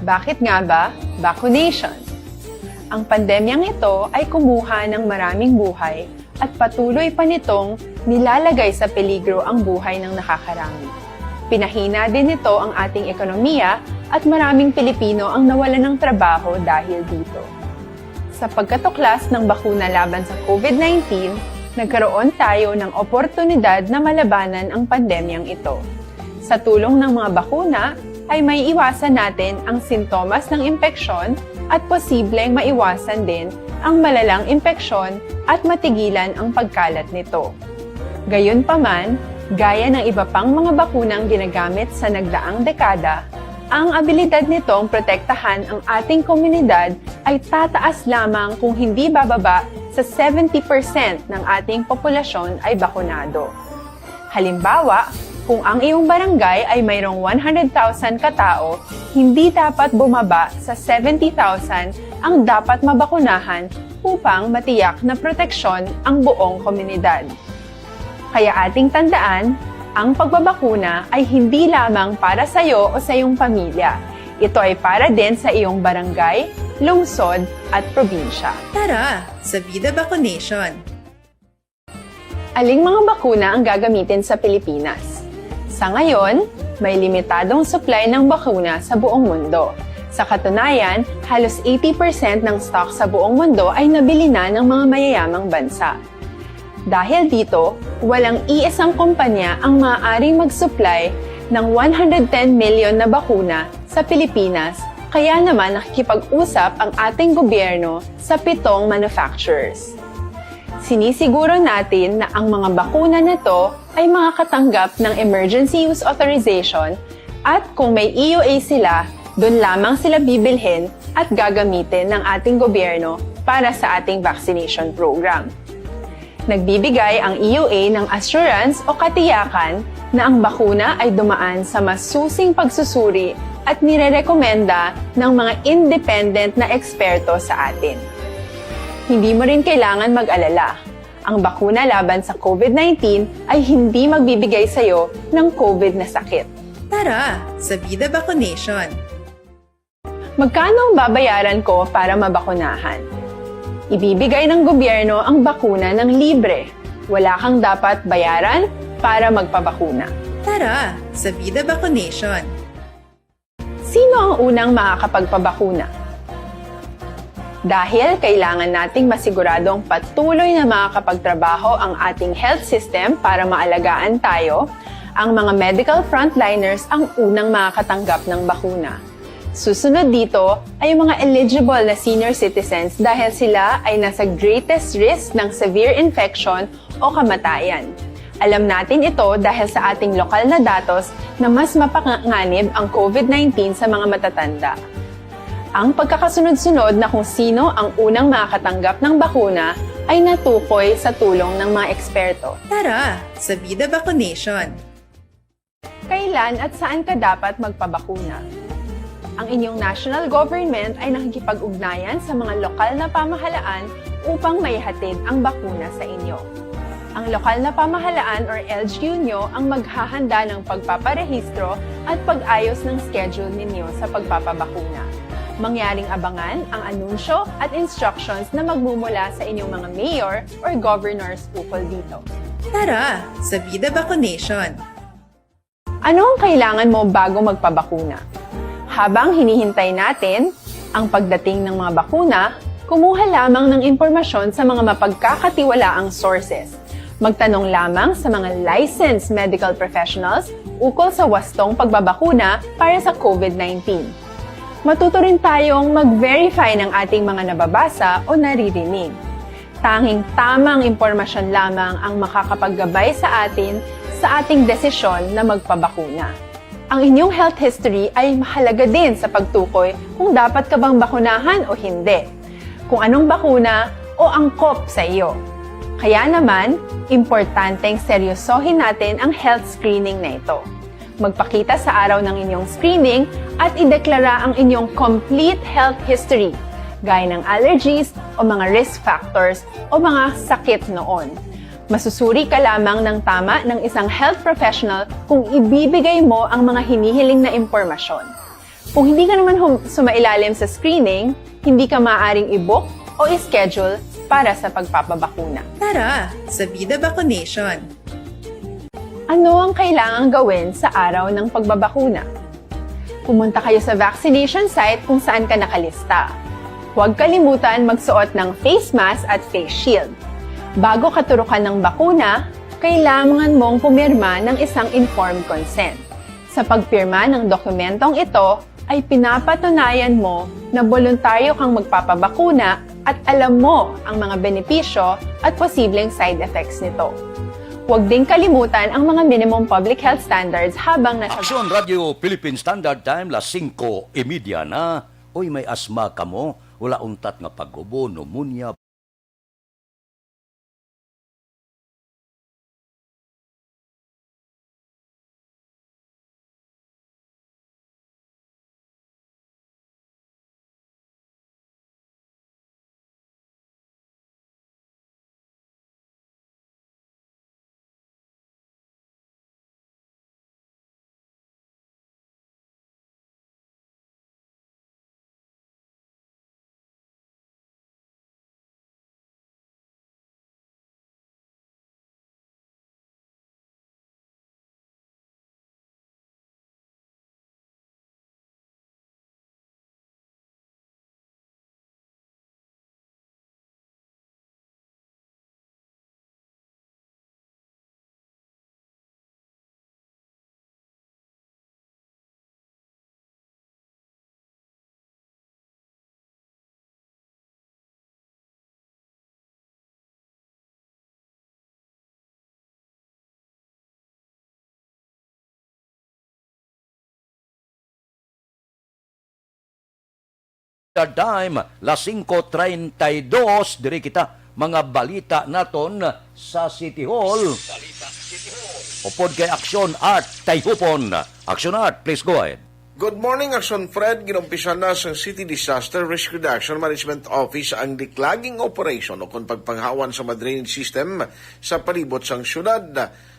Bakit nga ba? Vaccination. Ang pandemyang ito ay kumuha ng maraming buhay at patuloy pa nitong nilalagay sa peligro ang buhay ng nakakarami. Pinahina din nito ang ating ekonomiya at maraming Pilipino ang nawalan ng trabaho dahil dito. Sa pagkatuklas ng bakuna laban sa COVID-19, nagkaroon tayo ng oportunidad na malabanan ang pandemyang ito. Sa tulong ng mga bakuna, ay may iwasan natin ang sintomas ng impeksyon at posibleng maiwasan din ang malalang impeksyon at matigilan ang pagkalat nito. Gayunpaman, gaya ng iba pang mga bakunang ginagamit sa nagdaang dekada, ang abilidad nitong protektahan ang ating komunidad ay tataas lamang kung hindi bababa sa 70% ng ating populasyon ay bakunado. Halimbawa, kung ang iyong barangay ay mayroong 100,000 katao, hindi dapat bumaba sa 70,000 ang dapat mabakunahan upang matiyak na proteksyon ang buong komunidad. Kaya ating tandaan, ang pagbabakuna ay hindi lamang para sa iyo o sa iyong pamilya. Ito ay para din sa iyong barangay, lungsod at probinsya. Tara, sa Vida Vaccination! Aling mga bakuna ang gagamitin sa Pilipinas? Sa ngayon, may limitadong supply ng bakuna sa buong mundo. Sa katunayan, halos 80% ng stock sa buong mundo ay nabili na ng mga mayayamang bansa. Dahil dito, walang iisang kumpanya ang maaaring mag-supply ng 110 million na bakuna sa Pilipinas, kaya naman nakikipag-usap ang ating gobyerno sa 7 manufacturers. Sinisiguro natin na ang mga bakuna na to ay makakatanggap ng Emergency Use Authorization at kung may EUA sila, doon lamang sila bibilhin at gagamitin ng ating gobyerno para sa ating vaccination program. Nagbibigay ang EUA ng assurance o katiyakan na ang bakuna ay dumaan sa masusing pagsusuri at nirerekomenda ng mga independent na eksperto sa atin. Hindi mo rin kailangan mag-alala. Ang bakuna laban sa COVID-19 ay hindi magbibigay sa iyo ng COVID na sakit. Tara, sa Vida Vaccination! Magkano ang babayaran ko para mabakunahan? Ibibigay ng gobyerno ang bakuna ng libre. Wala kang dapat bayaran para magpabakuna. Tara, sa Vida Vaccination! Sino ang unang makakapagpabakuna? Dahil kailangan nating masiguradong patuloy na makakapagtrabaho ang ating health system para maalagaan tayo, ang mga medical frontliners ang unang makakatanggap ng bakuna. Susunod dito ay yung mga eligible na senior citizens dahil sila ay nasa greatest risk ng severe infection o kamatayan. Alam natin ito dahil sa ating lokal na datos na mas mapanganib ang COVID-19 sa mga matatanda. Ang pagkakasunod-sunod na kung sino ang unang makakatanggap ng bakuna ay natukoy sa tulong ng mga eksperto. Tara, sa Vida Vaccination! Kailan at saan ka dapat magpabakuna? Ang inyong national government ay nakikipag-ugnayan sa mga lokal na pamahalaan upang maihatid ang bakuna sa inyo. Ang lokal na pamahalaan or LGU nyo ang maghahanda ng pagpaparehistro at pag-ayos ng schedule ninyo sa pagpapabakuna. Mangyaring abangan ang anunsyo at instructions na magmumula sa inyong mga mayor or governors ukol dito. Tara, sa Vida Vaccination! Ano ang kailangan mo bago magpabakuna? Habang hinihintay natin ang pagdating ng mga bakuna, kumuha lamang ng impormasyon sa mga mapagkakatiwalaang sources. Magtanong lamang sa mga licensed medical professionals ukol sa wastong pagbabakuna para sa COVID-19. Matuto rin tayong mag-verify ng ating mga nababasa o naririnig. Tanging tamang impormasyon lamang ang makakapaggabay sa atin sa ating desisyon na magpabakuna. Ang inyong health history ay mahalaga din sa pagtukoy kung dapat ka bang bakunahan o hindi, kung anong bakuna o angkop sa iyo. Kaya naman, importanteng seryosohin natin ang health screening na ito. Magpakita sa araw ng inyong screening at ideklara ang inyong complete health history, gaya ng allergies o mga risk factors o mga sakit noon. Masusuri ka lamang ng tama ng isang health professional kung ibibigay mo ang mga hinihiling na impormasyon. Kung hindi ka naman sumailalim sa screening, hindi ka maaaring i-book o i-schedule para sa pagpapabakuna. Tara, sa Vida Vaccination! Ano ang kailangang gawin sa araw ng pagbabakuna? Pumunta kayo sa vaccination site kung saan ka nakalista. Huwag kalimutan magsuot ng face mask at face shield. Bago ka turukan ng bakuna, kailangan mong pumirma ng isang informed consent. Sa pagpirma ng dokumentong ito, ay pinapatunayan mo na voluntaryo kang magpapabakuna at alam mo ang mga benepisyo at posibleng side effects nito. Huwag ding kalimutan ang mga minimum public health standards habang nasa... Aksyon Radio Philippine Standard Time, las 5:30 na. Uy, may asma ka mo, wala untat nga pag-ubo, pneumonia. Time, las 5:32, diri kita mga balita naton sa City Hall. Upod kay Aksyon Art Tayhupon. Aksyon Art, please go ahead. Good morning, Action Fred. Ginumpisa na sa City Disaster Risk Reduction Management Office ang diklaging operation o kung pagpanghawan sa drainage system sa palibot sang syudad.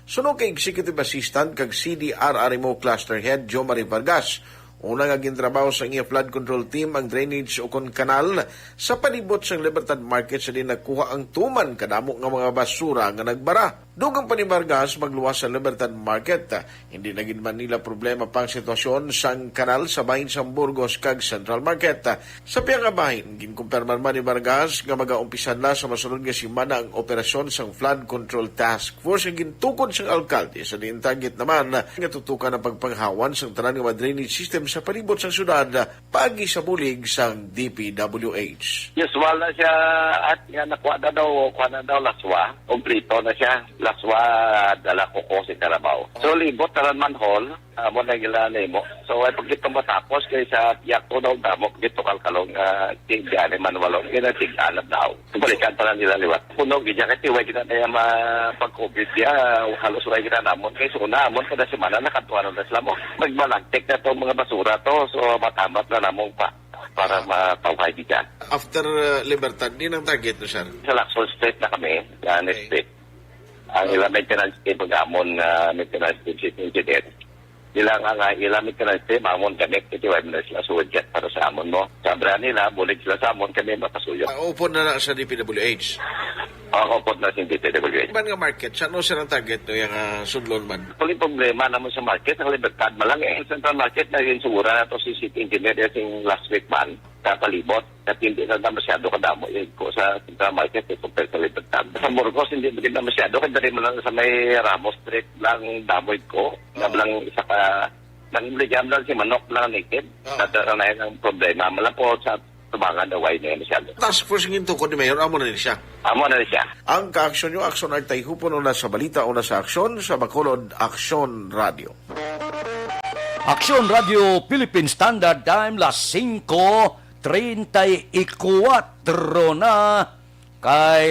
Suno kay Executive Assistant kag CDRRMO Cluster Head Joe Marie Vargas. Una nga gintrabaho sa iya flood control team ang drainage o kon kanal sa palibot sa Libertad Market sa din nagkuha ang tuman kadamo nga mga basura nga nagbara. Dugang pa ni Vargas magluwas sa Libertad Market. Hindi naging man nila problema pang sitwasyon sang kanal sa bahin sa Burgos kag Central Market. Sa piyang bahin, ginkumpirman man ni Vargas nga mag-aumpisan na sa masunod nga simana ang operasyon sang Flood Control Task Force ang gintukod sang alkalde sa diin target naman nga tutukan ang pagpanghawan sang tanan nga drainage system sa palibot sang syudad pagi sa bulig sang DPWH. Usual na siya at nga nakuha na daw laswa. Kompleto na siya. Laswa dala ko si Carabao. So libot taran manhole mo na gilani mo. So ay pagkita matapos kay sa yakto daw damo dito kalkalong tigani manwalong kina tigalab daw. Balikan taran nila liwat. Puno gidya kay tiway kita na pag-COVID dia halos way kita namon kay suna amon kada semana nakatuan na sila mo. Magmalagtek na to mga basura to so matamat na namong pa para matawhay diyan. After Libertad, din ang target no, sir? Sa Lacson Street na kami, Janet Street. Ang ilang maintenance team pag-amon maintenance team si engineer. Ilang maintenance team, amon connect, ito ay na sila suwadjat para sa amon mo. Sabra nila, bulig sila sa amon, kami mapasuyo. Upon na sa DPWH? Upon na sa DPWH. Iban nga market, saan sir ang target no, yung sudlon man? Kuling problema naman sa market, ang Libertad malang Central Market na yung sura na to si city engineer yung last week man. Sa palibot, at hindi na masyado kadamo ko sa Central Market compared sa Libertad. Sa Burgos, hindi na masyado, kaya mo lang sa may Ramos Street lang damoy ko, na lang isa ka, nang lang si Manok lang naked, nataranayan ang problema, malang po sa tubangan na way na masyado. Task force ng tukod ni Mayor, amo na rin siya. Amo na rin siya. Ang ka-aksyon nyo, Aksyon Art Tayhupon, una sa balita, una sa aksyon, sa Bacolod, Aksyon Radio. Aksyon Radio Philippine Standard Time, las 5:34 na kay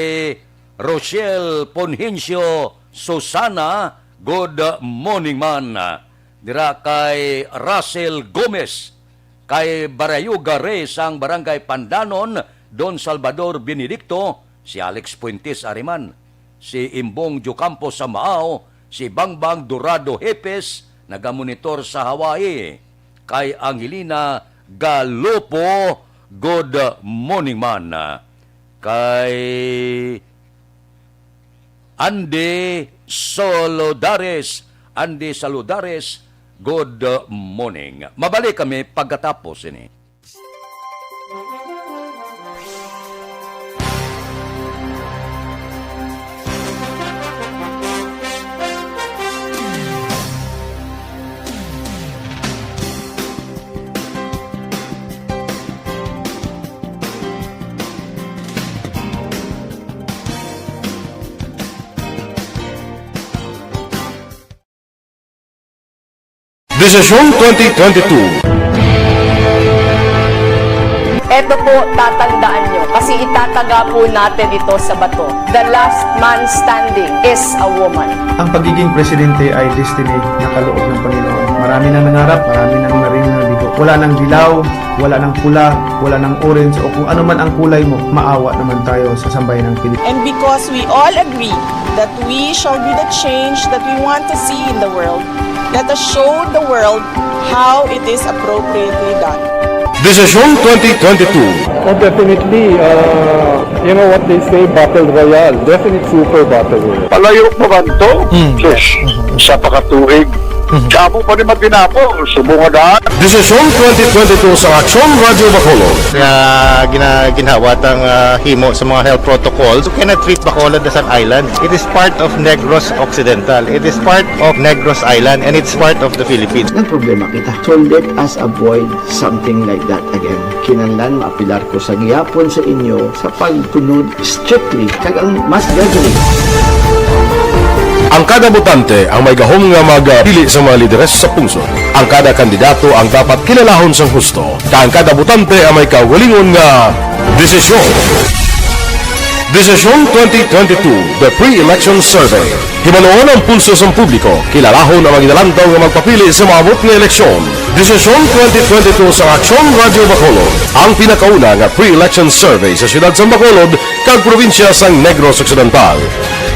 Rochelle Ponhincio Susana, good morning man. Dira kay Russell Gomez, kay Barayuga Reyes ang Barangay Pandanon, Don Salvador Benedicto, si Alex Puentes Ariman, si Imbong Jucampo sa Maao, si Bangbang Dorado Hepes, nagamonitor sa Hawaii, kay Angelina Galopo, good morning man. Kay Andy Saludares, good morning. Mabalik kami pagkatapos ini. Desisyon 2022. Ito po, tatandaan nyo, kasi itataga po natin ito sa bato. The last man standing is a woman. Ang pagiging presidente ay destiny na kaloob ng Panginoon. Marami nang nangarap, marami nang naring naligo. Wala nang dilaw, wala nang pula, wala nang orange, o kung ano man ang kulay mo, maawa naman tayo sa sambayan ng Pilipinas. And because we all agree that we shall be the change that we want to see in the world, let us show the world how it is appropriately done. Desisyon 2022. Oh, definitely. You know what they say, Battle Royale. Definite super Battle Royale. Palayo pa ba ito? Yes. Sa pakatuig. Kamo pa rin matinapo. Subungadaan. Desisyon 2022 sa Aksyon Radio Bacolod. Ginawat ang himo sa mga health protocols. You cannot treat Bacolod as an island. It is part of Negros Occidental. It is part of Negros Island and it's part of the Philippines. Ang problema kita. So let us avoid something like that again. Kinahanglan maapilar ko sa gihapon sa inyo sa pagtunod strictly kag ang mas gagawin. Ang kada botante ang may gahom nga magpili sa mga lideres sa pungsod. Ang kada kandidato ang dapat kilalahon sang husto. Ang kada botante ang may kaugalingon nga desisyon. Desisyon 2022, the pre-election survey. Himanuon ang pulso sa publiko, kilalahon ang magidalantaw nga magpapili sa maabot nga eleksyon. Desisyon 2022 sa Aksyon Radio Bacolod, ang pinakauna nga pre-election survey sa siyudad sa Bacolod kag probinsya sang Negros Occidental.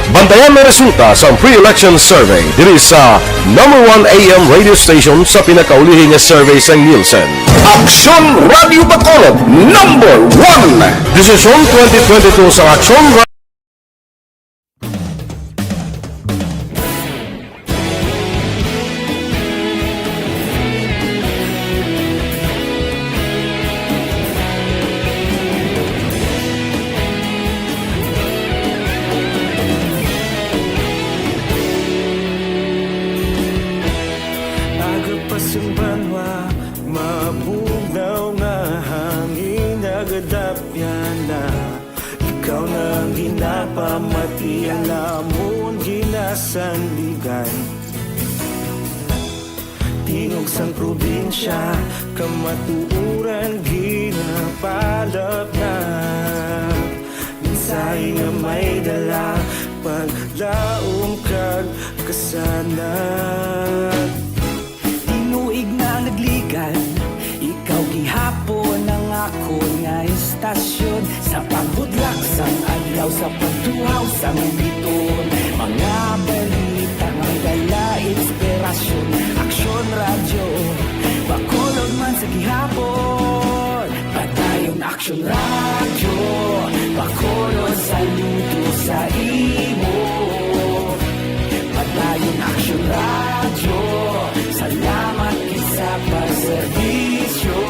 Bantayan ang resulta sa pre-election survey diri sa #1 AM radio station sa pinakaulihing nga survey sa Nielsen. Aksyon Radio Bacolod, #1. Desisyon 2022 sa Aksyon Radio Agapasang banwa, mabugnaw nga hangin nagadapyan na. Ikaw na ang ginapamatian namon ginasandigan. Tingog sang probinsya, kamatuuran ginapalap na. Minsay nga may dala, paglaom kag kasanag. Tinuig na nagligan, ikaw gihapon ang ako nga istasyon. Sa pagbudlak sang adlaw, sa pagduhaw sang biton. Mga balita nga dala inspirasyon. Aksyon Radio, Bacolod man sa gihapon. Padayon Aksyon Radio, Bacolod saludo sa imo. Padayon Aksyon Radio, salamat sa pagserbisyo.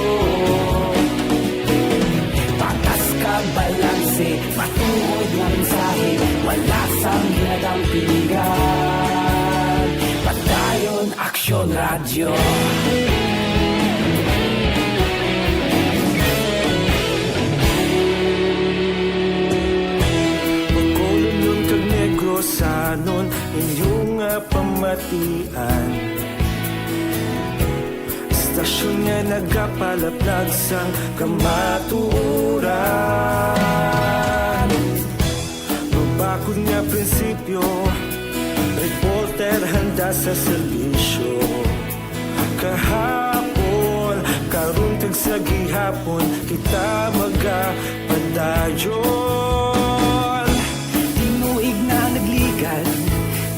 Patas kag balanse, matuod nga mensahe, wala sang ginadang piligan. Padayon Aksyon Radio. Bacolod nun kag Negros anon, inyong pamatian. Stasyon nga nagapalaplag sang kamatuuran. Mabakod nga prinsipyo, reporter handa sa serbisyo. Kahapon, karun kag sa gihapon, kita magapadayon. Tinuig na nagligan,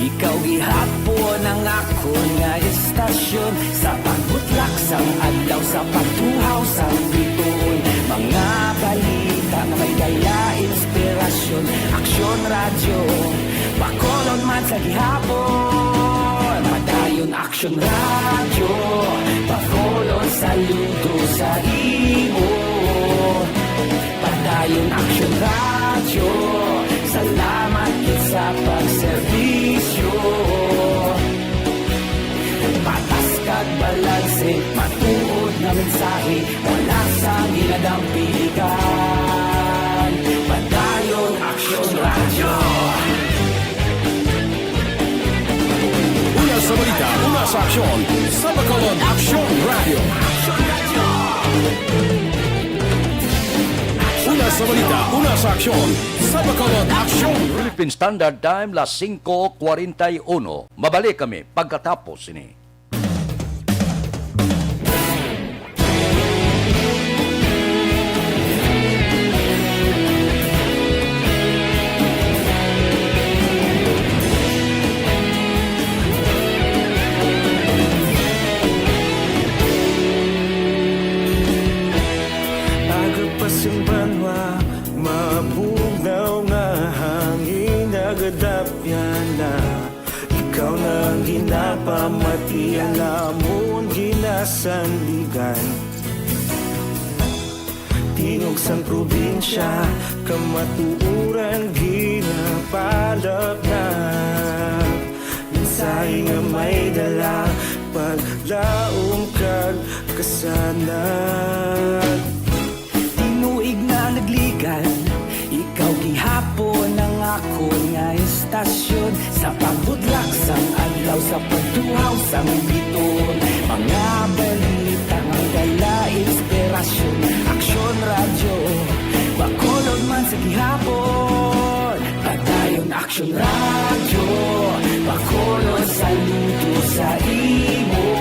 ikaw gihapon ang ako nga istasyon. Sa pagbutlak sang adlaw, sa pagtuhaw sang biton. Mga balita na may dala inspirasyon. Aksyon Radio, Bacolod man sa gihapon. Padayon Aksyon Radio, Bacolod saludo sa imo. Padayon Aksyon Radio, salamat sa pagserbisyo. Patas kag balanse, matuod na mensahe, wala sa ginadang piligan. Padayon Aksyon Radio. Una sa balita, una sa aksyon, sa Bacolod Action Radio. Una sa balita, una sa aksyon. Sa Bacolod Action. Philippine Standard Time, las 5:41. Mabalik kami pagkatapos ini. Agapasang banwa, mabugaw nga hangin agadapyan na. Ikaw na ang ginapamatian namon ginasandigan. Tingog sang probinsya, kamatuuran ginapalap na. Minsay nga may dala, paglaom kag kasanag. Tinuig na nagligan, ikaw gihapon ang ako nga estasyon. Sa pagbudlak sang adlaw, sa pagtuhaw sang biton. Mga balita nga dala inspirasyon. Aksyon radyo, Bacolod man sa gihapon. Padayon Aksyon radyo, Bacolod saludo sa imo.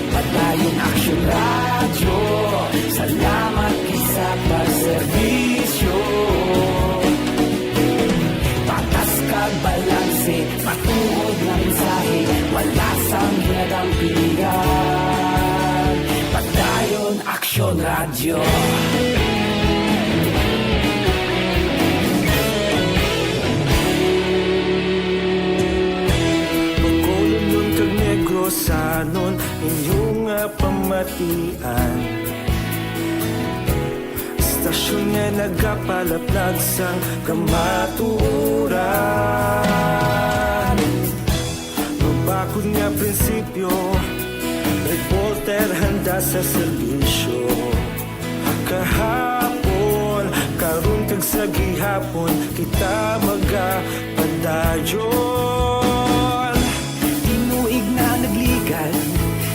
Padayon Aksyon radyo, salamat kisa pagserbisyo. Patas kag balanse, patuod ng mensahe, wala sang ginadampingan. Padayon Aksyon radyo. Bacolod nun kag Negros sanon inyong pamatian. Istasyon nga nagapalaplag sang kamatuuran. Mabakod nga prinsipyo, reporter handa sa serbisyo. Kahapon, karon kag sa gihapon, kita magapadayon. Tinuig na nagligan,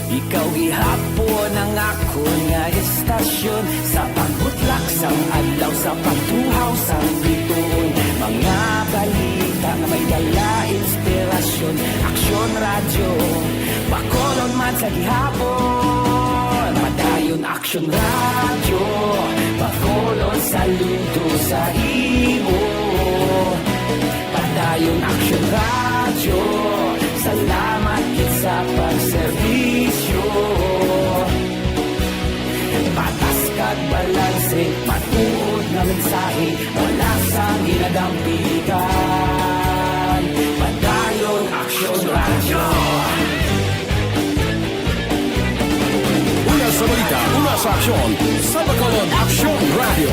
ikaw gihapon ang ako nga estasyon. Sa pagbutlak sang adlaw, sa pagtuhaw sang biton. Mga balita na may dala inspirasyon. Aksyon radyo, Bacolod man sa gihapon. Padayon Aksyon radyo, Bacolod saludo sa imo. Padayon Aksyon radyo, salamat kit sa pagserbisyo. Patas kag balanse, patuod na mensahe, wala sang ginadampigan. Padayon Aksyon radyo. Una sa balita, una sa aksyon, sa Bacolod Action Radio.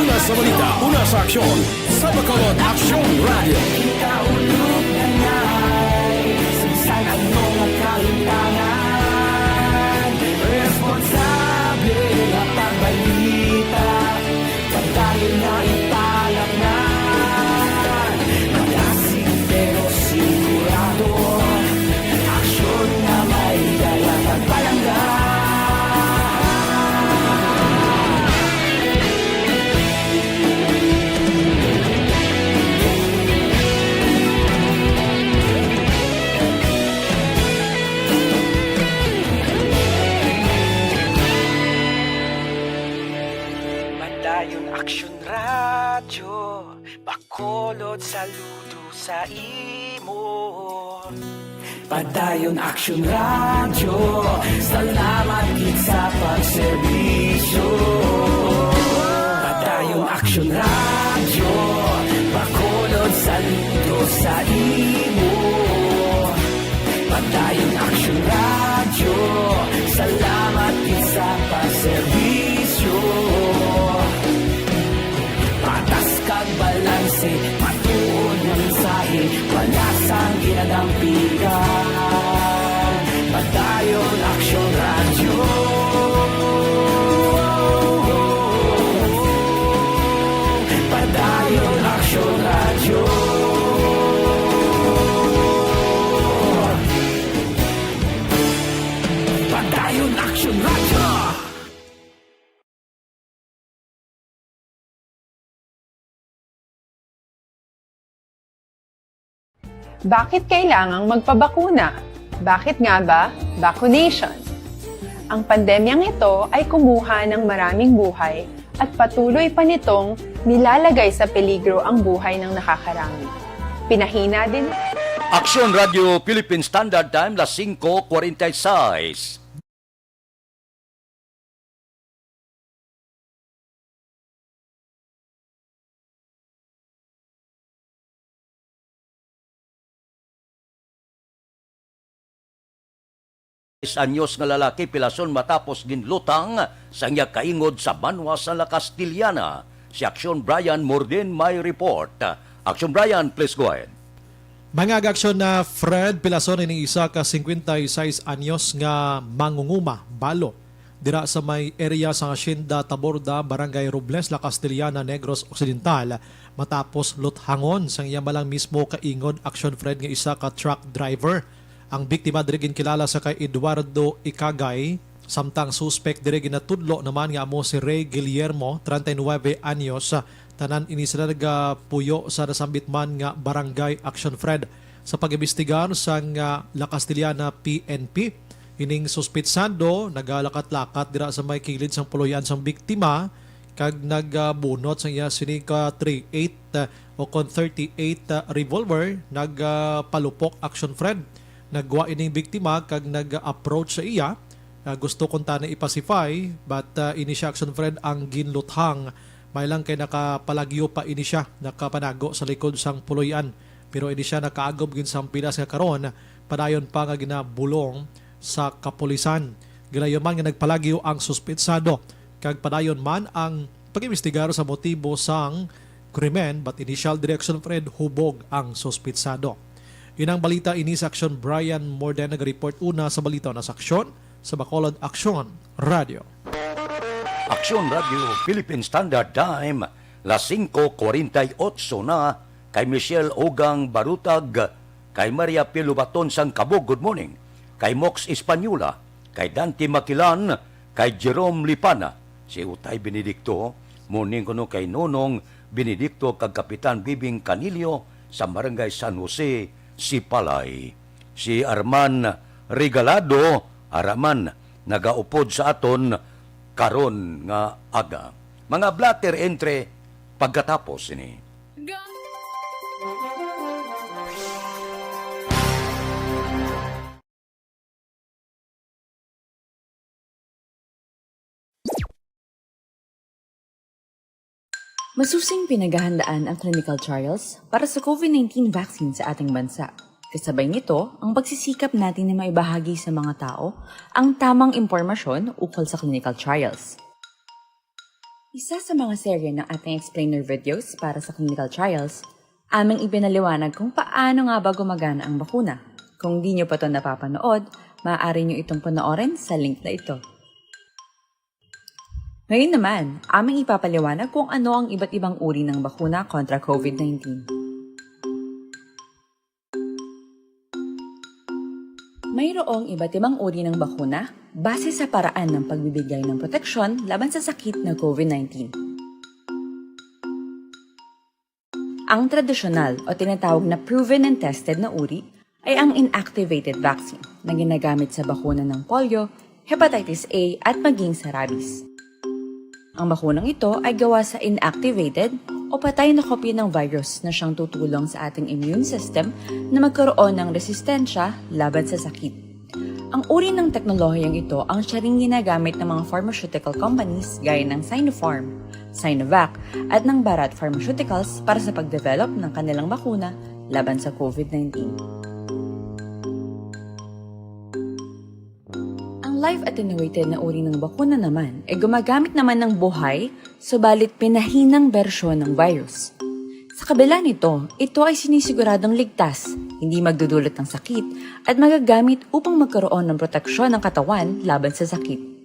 Una sa balita, una sa aksyon, sa Bacolod Action Radio. Kaulog na ngay, sinsan anong nakalintangan. Responsable na pagbalita, pagdayon na ipalap na. Malasig pero sigurado, aksyon na may dala pagpalanggan. Padayon Aksyon radyo, Bacolod saludo sa imo. Padayon Aksyon radyo, salamat kit sa pagserbisyo. Padayon Aksyon radyo, Bacolod saludo sa imo. Padayon Aksyon radyo, salamat kit sa pagserbisyo. Patas kag balanse, patuod ng mensahe, wala sang ginadampigan. Padayon Aksyon radyo. Padayon Aksyon radyo. Bakit kailangang magpabakuna? Bakit nga ba vaccination? Ang pandemyang ito ay kumuha ng maraming buhay at patuloy pa nitong nilalagay sa peligro ang buhay ng nakakarami. Pinahina din. Aksyon Radio Philippine Standard Time, las 5:46. Anyos nga lalaki pilason matapos ginlutang sa iya kaingod sa banwa sa La Castillana. Si Aksyon Brian Morden may report. Aksyon Brian, please go ahead. Mga aksyon na Fred pilason ni isa ka 56 anyos nga mangunguma, balo. Dira sa may area sa Hacienda Taborda, Barangay Robles, La Castillana, Negros Occidental matapos luthangon sa iya malang mismo kaingod Aksyon Fred nga isa ka truck driver. Ang biktima diri kilala sa kay Eduardo Ikagay, samtang suspect diri ginatudlo naman nga amo si Ray Guillermo, 39 anyos, tanan ini sila nagapuyo sa nasambit man nga Barangay Aksyon Fred. Sa pag-imbestigar sa La Castillana PNP, ining suspitsado nagalakat-lakat dira sa may kilid sang puloyan sang biktima kag nagbunot sa iya sinika 38 o kon 38 revolver nagpalupok Aksyon Fred. Nagwa ining biktima kag nag-approach sa iya. Gusto kong na ipacify but ini siya Aksyon Fred ang ginluthang. May lang kay nakapalagyo pa ini siya, nakapanago sa likod sang puloyan. Pero ini siya nakaagob gin sang pilas nga karon, padayon pa nga ginabulong sa kapulisan. Gilayon man nga nagpalagyo ang suspitsado kag padayon man ang pag-imbestigar sa motibo sang krimen but initial direction Fred hubog ang suspitsado. Inang balita ini sa Aksyon Brian Morden nag-report una sa balita na saksyon sa Bacolod Aksyon Radio. Aksyon Radio Philippine Standard Time, las 5:48 na kay Michelle Ogang Barutag, kay Maria Pilubaton sang Kabog, good morning. Kay Mox Espanola, kay Dante Makilan, kay Jerome Lipana, si Utay Benedicto, morning kuno kay Nonong Benedicto kag Kapitan Bibing Canilio sa Barangay San Jose, si Palay. Si Arman Regalado, Araman, nagaupod sa aton karon nga aga. Mga blatter entre pagkatapos ini. Masusing pinaghahandaan ang clinical trials para sa COVID-19 vaccine sa ating bansa. Kasabay nito, ang pagsisikap natin na maibahagi sa mga tao ang tamang impormasyon ukol sa clinical trials. Isa sa mga serye ng ating explainer videos para sa clinical trials, aming ipinaliwanag kung paano nga ba gumagana ang bakuna. Kung di nyo pa ito napapanood, maaari nyo itong panoorin sa link na ito. Ngayon naman, aming ipapaliwanag kung ano ang iba't ibang uri ng bakuna kontra COVID-19. Mayroong iba't ibang uri ng bakuna base sa paraan ng pagbibigay ng proteksyon laban sa sakit na COVID-19. Ang tradisyonal o tinatawag na proven and tested na uri ay ang inactivated vaccine na ginagamit sa bakuna ng polio, hepatitis A at maging sa rabies. Ang bakunang ito ay gawa sa inactivated o patay na kopya ng virus na siyang tutulong sa ating immune system na magkaroon ng resistensya laban sa sakit. Ang uri ng teknolohiyang ito ang siya ring ginagamit ng mga pharmaceutical companies gaya ng Sinopharm, Sinovac at ng Bharat Pharmaceuticals para sa pagdevelop ng kanilang bakuna laban sa COVID-19. Live-attenuated na uri ng bakuna naman ay gumagamit naman ng buhay, subalit pinahinang bersyon ng virus. Sa kabila nito, ito ay sinisiguradong ligtas, hindi magdudulot ng sakit, at magagamit upang magkaroon ng proteksyon ng katawan laban sa sakit.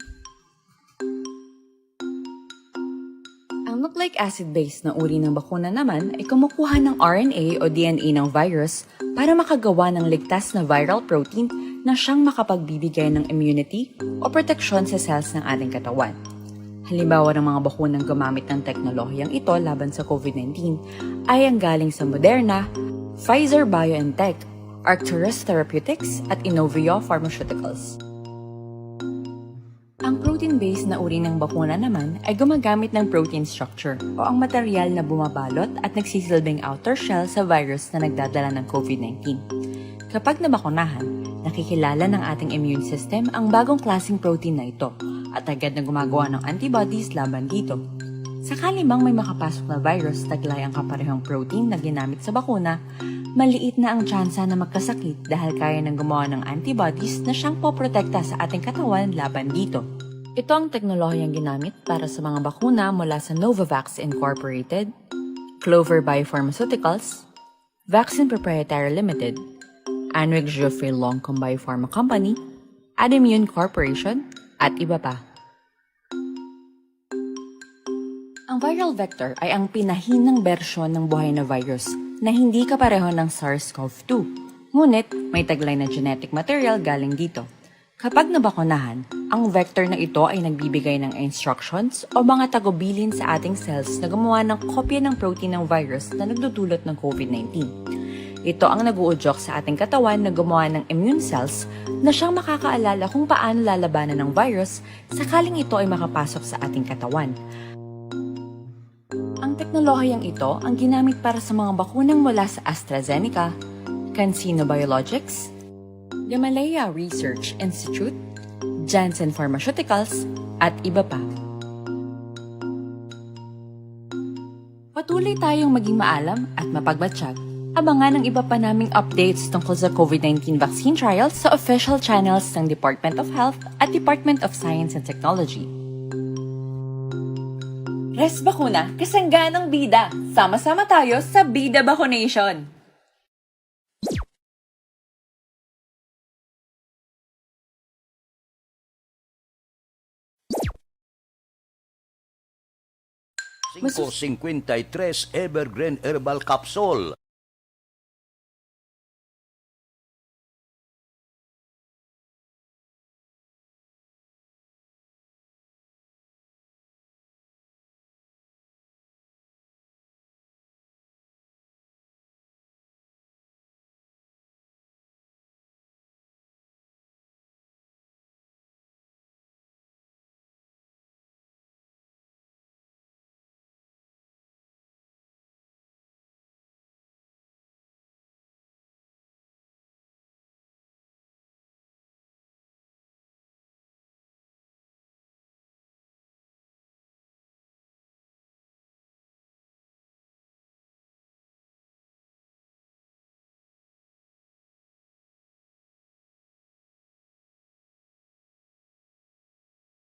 Ang nucleic acid-based na uri ng bakuna naman ay kumukuha ng RNA o DNA ng virus para makagawa ng ligtas na viral protein na siyang makapagbibigay ng immunity o proteksyon sa cells ng ating katawan. Halimbawa ng mga bakunang gumamit ng teknolohiyang ito laban sa COVID-19 ay ang galing sa Moderna, Pfizer-BioNTech, Arcturus Therapeutics at Inovio Pharmaceuticals. Ang protein-based na uri ng bakuna naman ay gumagamit ng protein structure o ang material na bumabalot at nagsisilbing outer shell sa virus na nagdadala ng COVID-19. Kapag nabakunahan, nakikilala ng ating immune system ang bagong klaseng protein na ito at agad na gumagawa ng antibodies laban dito. Sakali bang may makapasok na virus taglay ang kaparehong protein na ginamit sa bakuna, maliit na ang tsansa na magkasakit dahil kaya nang gumawa ng antibodies na siyang poprotekta sa ating katawan laban dito. Ito ang teknolohiyang ginamit para sa mga bakuna mula sa Novavax Incorporated, Clover Biopharmaceuticals, Vaccine Proprietary Limited, Anwick Geoffrey Longcom Biopharma Company, Adimmune Corporation, at iba pa. Ang viral vector ay ang pinahinang bersyon ng buhay na virus na hindi kapareho ng SARS-CoV-2. Ngunit may taglay na genetic material galing dito. Kapag nabakunahan, ang vector na ito ay nagbibigay ng instructions o mga tagubilin sa ating cells na gumawa ng kopya ng protein ng virus na nagdudulot ng COVID-19. Ito ang nag-uudyok sa ating katawan na gumawa ng immune cells na siyang makakaalala kung paano lalabanan ng virus sakaling ito ay makapasok sa ating katawan. Ang teknolohiyang ito ang ginamit para sa mga bakunang mula sa AstraZeneca, CanSino Biologics, Gamaleya Research Institute, Janssen Pharmaceuticals, at iba pa. Patuloy tayong maging maalam at mapagmatsyag. Abangan ang iba pa naming updates tungkol sa COVID-19 vaccine trials sa official channels ng Department of Health at Department of Science and Technology. Res Bakuna, kasangganang bida. Sama-sama tayo sa Bida Vaccination. Cinco 53 Evergreen Herbal Capsule.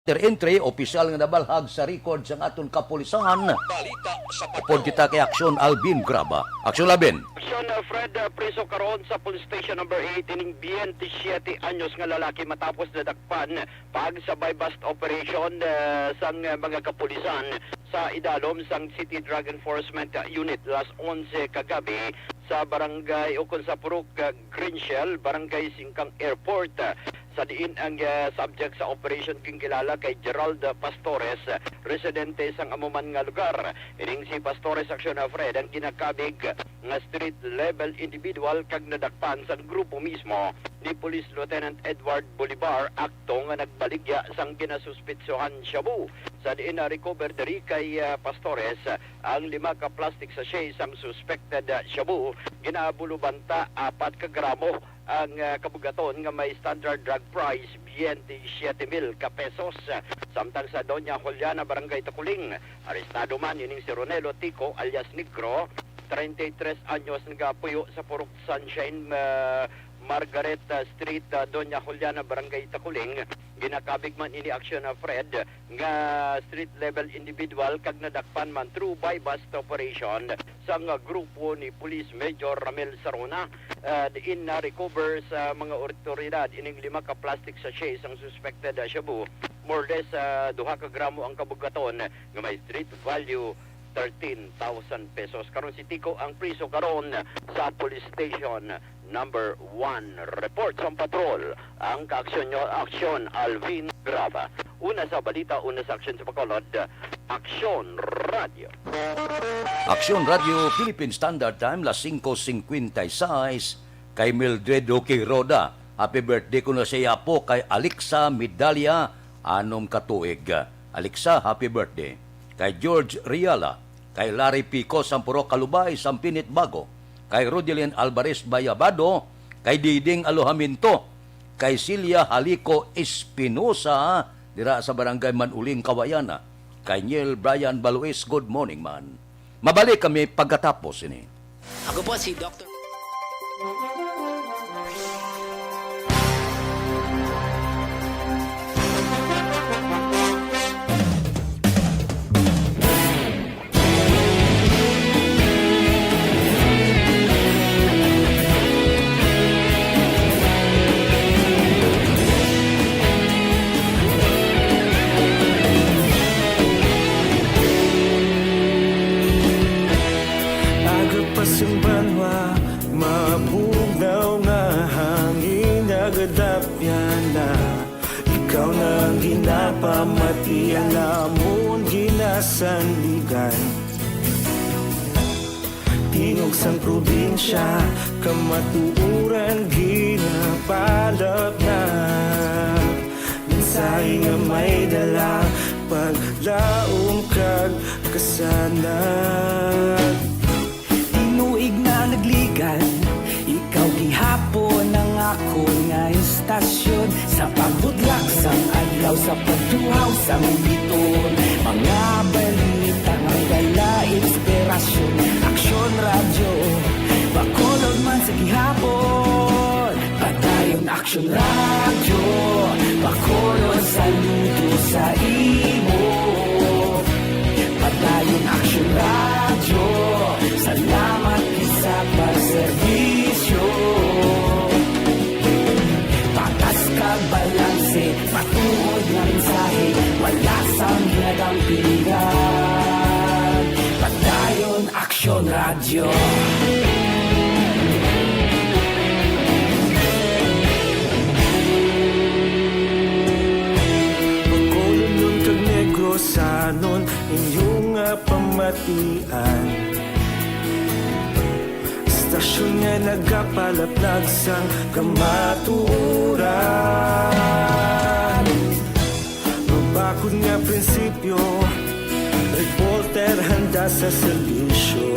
Entry, opisyal nga nabalhag sa record sa aton kapulisan. Upod kita kay Aksyon Alvin Graba. Aksyon Alvin. Aksyon Fred, preso karon sa police station number 8 ining 27 anyos nga lalaki matapos nadakpan pagsabay bust operation sang mga kapulisan sa idalom sang City Drug Enforcement Unit last 11 kagabi sa barangay ukon sa Purok Green Shell, barangay Singkang Airport. Sa diin ang subject sa operation king kilala kay Gerald Pastores, residente sang amuman nga lugar. Ining si Pastores Aksyon Fred ang kinakabig nga street level individual kag nadakpan sa grupo mismo ni Police Lieutenant Edward Bolivar akto nga nagbaligya sang kinasuspitsohan shabu. Sa diin na recover diri kay Pastores ang 5 ka plastic sachet sang suspected shabu, ginabulubanta 4 ka gramo ang kabugaton nga may standard drug price 27,000 ka pesos. Samtang sa Doña Juliana, Barangay Takuling, arestado man ining si Ronelo Tico alias Negro, 33 anyos nga puyo sa Purok Sunshine Margaret Street, Doña Juliana, Barangay Takuling. Ginakabig man ini Aksyon Fred nga street level individual kag nadakpan man through by bust operation sa nga grupo ni Police Major Ramel Sarona. Diin na recover sa mga otoridad ining 5 ka plastic sachets ang suspected shabu. More or less 2 ka gramo ang kabugaton nga may street value 13,000 pesos. Karon si Tico ang priso karon sa police station number 1. Report sa patrol ang kaaksyon nyo, Aksyon Alvin Graba. Una sa balita, una sa aksyon sa Bacolod, Aksyon Radio. Aksyon Radio Philippine Standard Time, las 5:56, kay Mildred Oki Roda. Happy birthday ko na siya po kay Alexa Medalya, anom katuig. Alexa, happy birthday. Kay George Riala, kay Larry Pico, Sampuro Kalubay, Sampinit Bago, kay Rodelyn Alvarez Bayabado, kay Diding Alohaminto, kay Celia Halico Espinosa, dira sa Barangay Manuling, Kawayana, kay Niel Brian Baluis, good morning man. Mabalik kami pagkatapos ini. Ako po si Dr. Agapasang banwa, mabugaw nga hangin agadapyan na. Ikaw na ang ginapamatian namon ginasandigan. Tingog sang probinsya, kamatuuran ginapalap na. Minsay nga may dala, paglaom kag kasanag. Tinuig na nagligan, ikaw gihapon ang ako nga istasyon. Sa pagbudlak sang adlaw, sa pagtuhaw sang biton, mga balita nga dala inspirasyon. Aksyon Radio, Bacolod man sa gihapon. Padayon Aksyon Radio, Bacolod saludo sa imo. Padayon Aksyon Radio, salamat sa pagserbisyo. Patas kag balanse, patuod nga mensahe, wala sang hinagang pilihan. Padayon Aksyon Radio. Bacolod nun kag Negros sanon, inyong pamatian. Istasyon nga nagapalaplag sang kamatuuran. Mabakod nga prinsipyo, reporter handa sa serbisyo.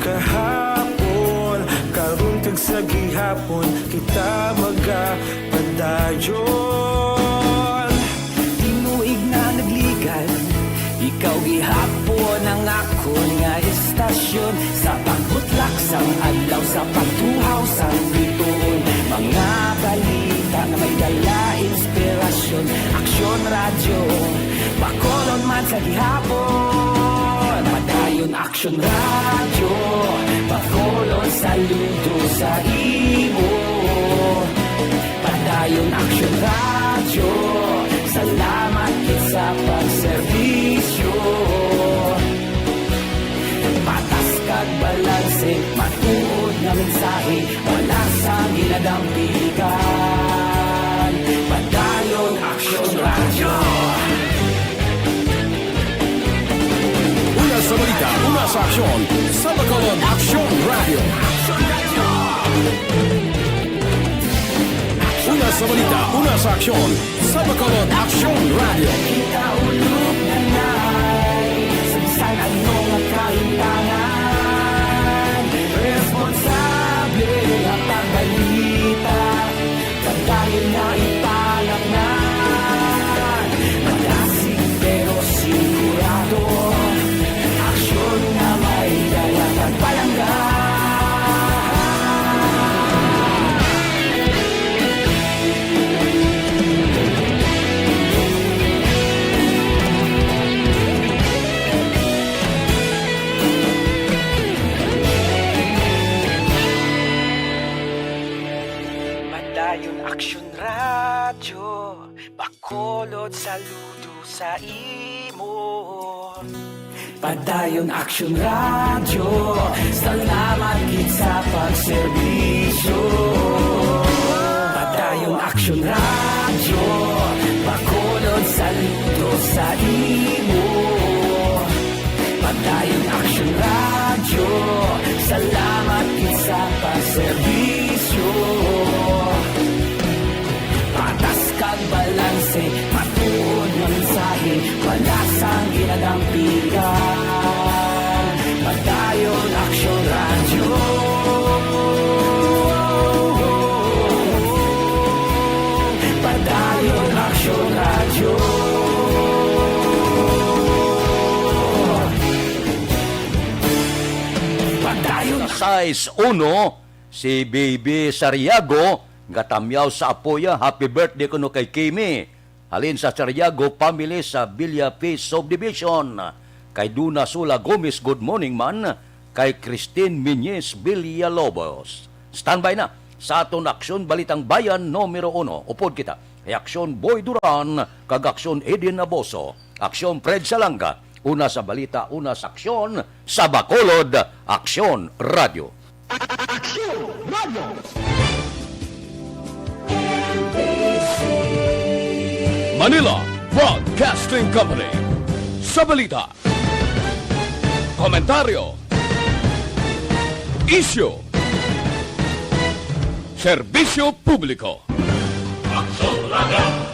Kahapon, karon kag sa gihapon, kita magapadayon. Tinuig na nagligan, ikaw gihapon ang ako nga istasyon. Sa pagbutlak sang adlaw, sa pagtuhaw sang biton, mga balita na may dala inspirasyon. Aksyon Radio, Bacolod man sa gihapon. Padayon Aksyon Radio, Bacolod saludo sa imo. Padayon Aksyon Radio, salamat sa pagserbisyo. Patas kag balanse, matuod nga mensahe, wala sang ginadampigan. Padayon Aksyon Radio. Una sa balita, una sa aksyon, sa Bacolod Aksyon Radio. Una sa balita, una sa aksyon, sa Bacolod Aksyon Radio. Kita ulog na nai, saan ano nga kaintangan. Responsable ang pagbalita, pagdayon na ipalak na. Malasig pero sigurado, aksyon na may dala pagpalanggan. Padayon Aksyon Radio, Bacolod saludo sa imo. Padayon Aksyon Radio, salamat gid sa pagserbisyo. Padayon Aksyon Radio, Bacolod saludo sa imo. Size 1, si Baby Sariago, nga tamyaw sa apoya. Happy birthday kuno kay Kimi. Halin sa Sariago family sa Villa Peace Subdivision. Kay Duna Sula Gomez, good morning man. Kay Christine Miñez Villalobos. Standby na sa aton aksyon Balitang Bayan numero 1. Upod kita. Aksyon Boy Duran, kag aksyon Edin Naboso. Aksyon Fred Salanga. Una sa balita, una sa aksyon. Sa Bacolod, Aksyon Radio. Aksyon Radio! Manila Broadcasting Company. Sa balita, komentaryo, issue, serbisyo publiko. Aksyon Radio!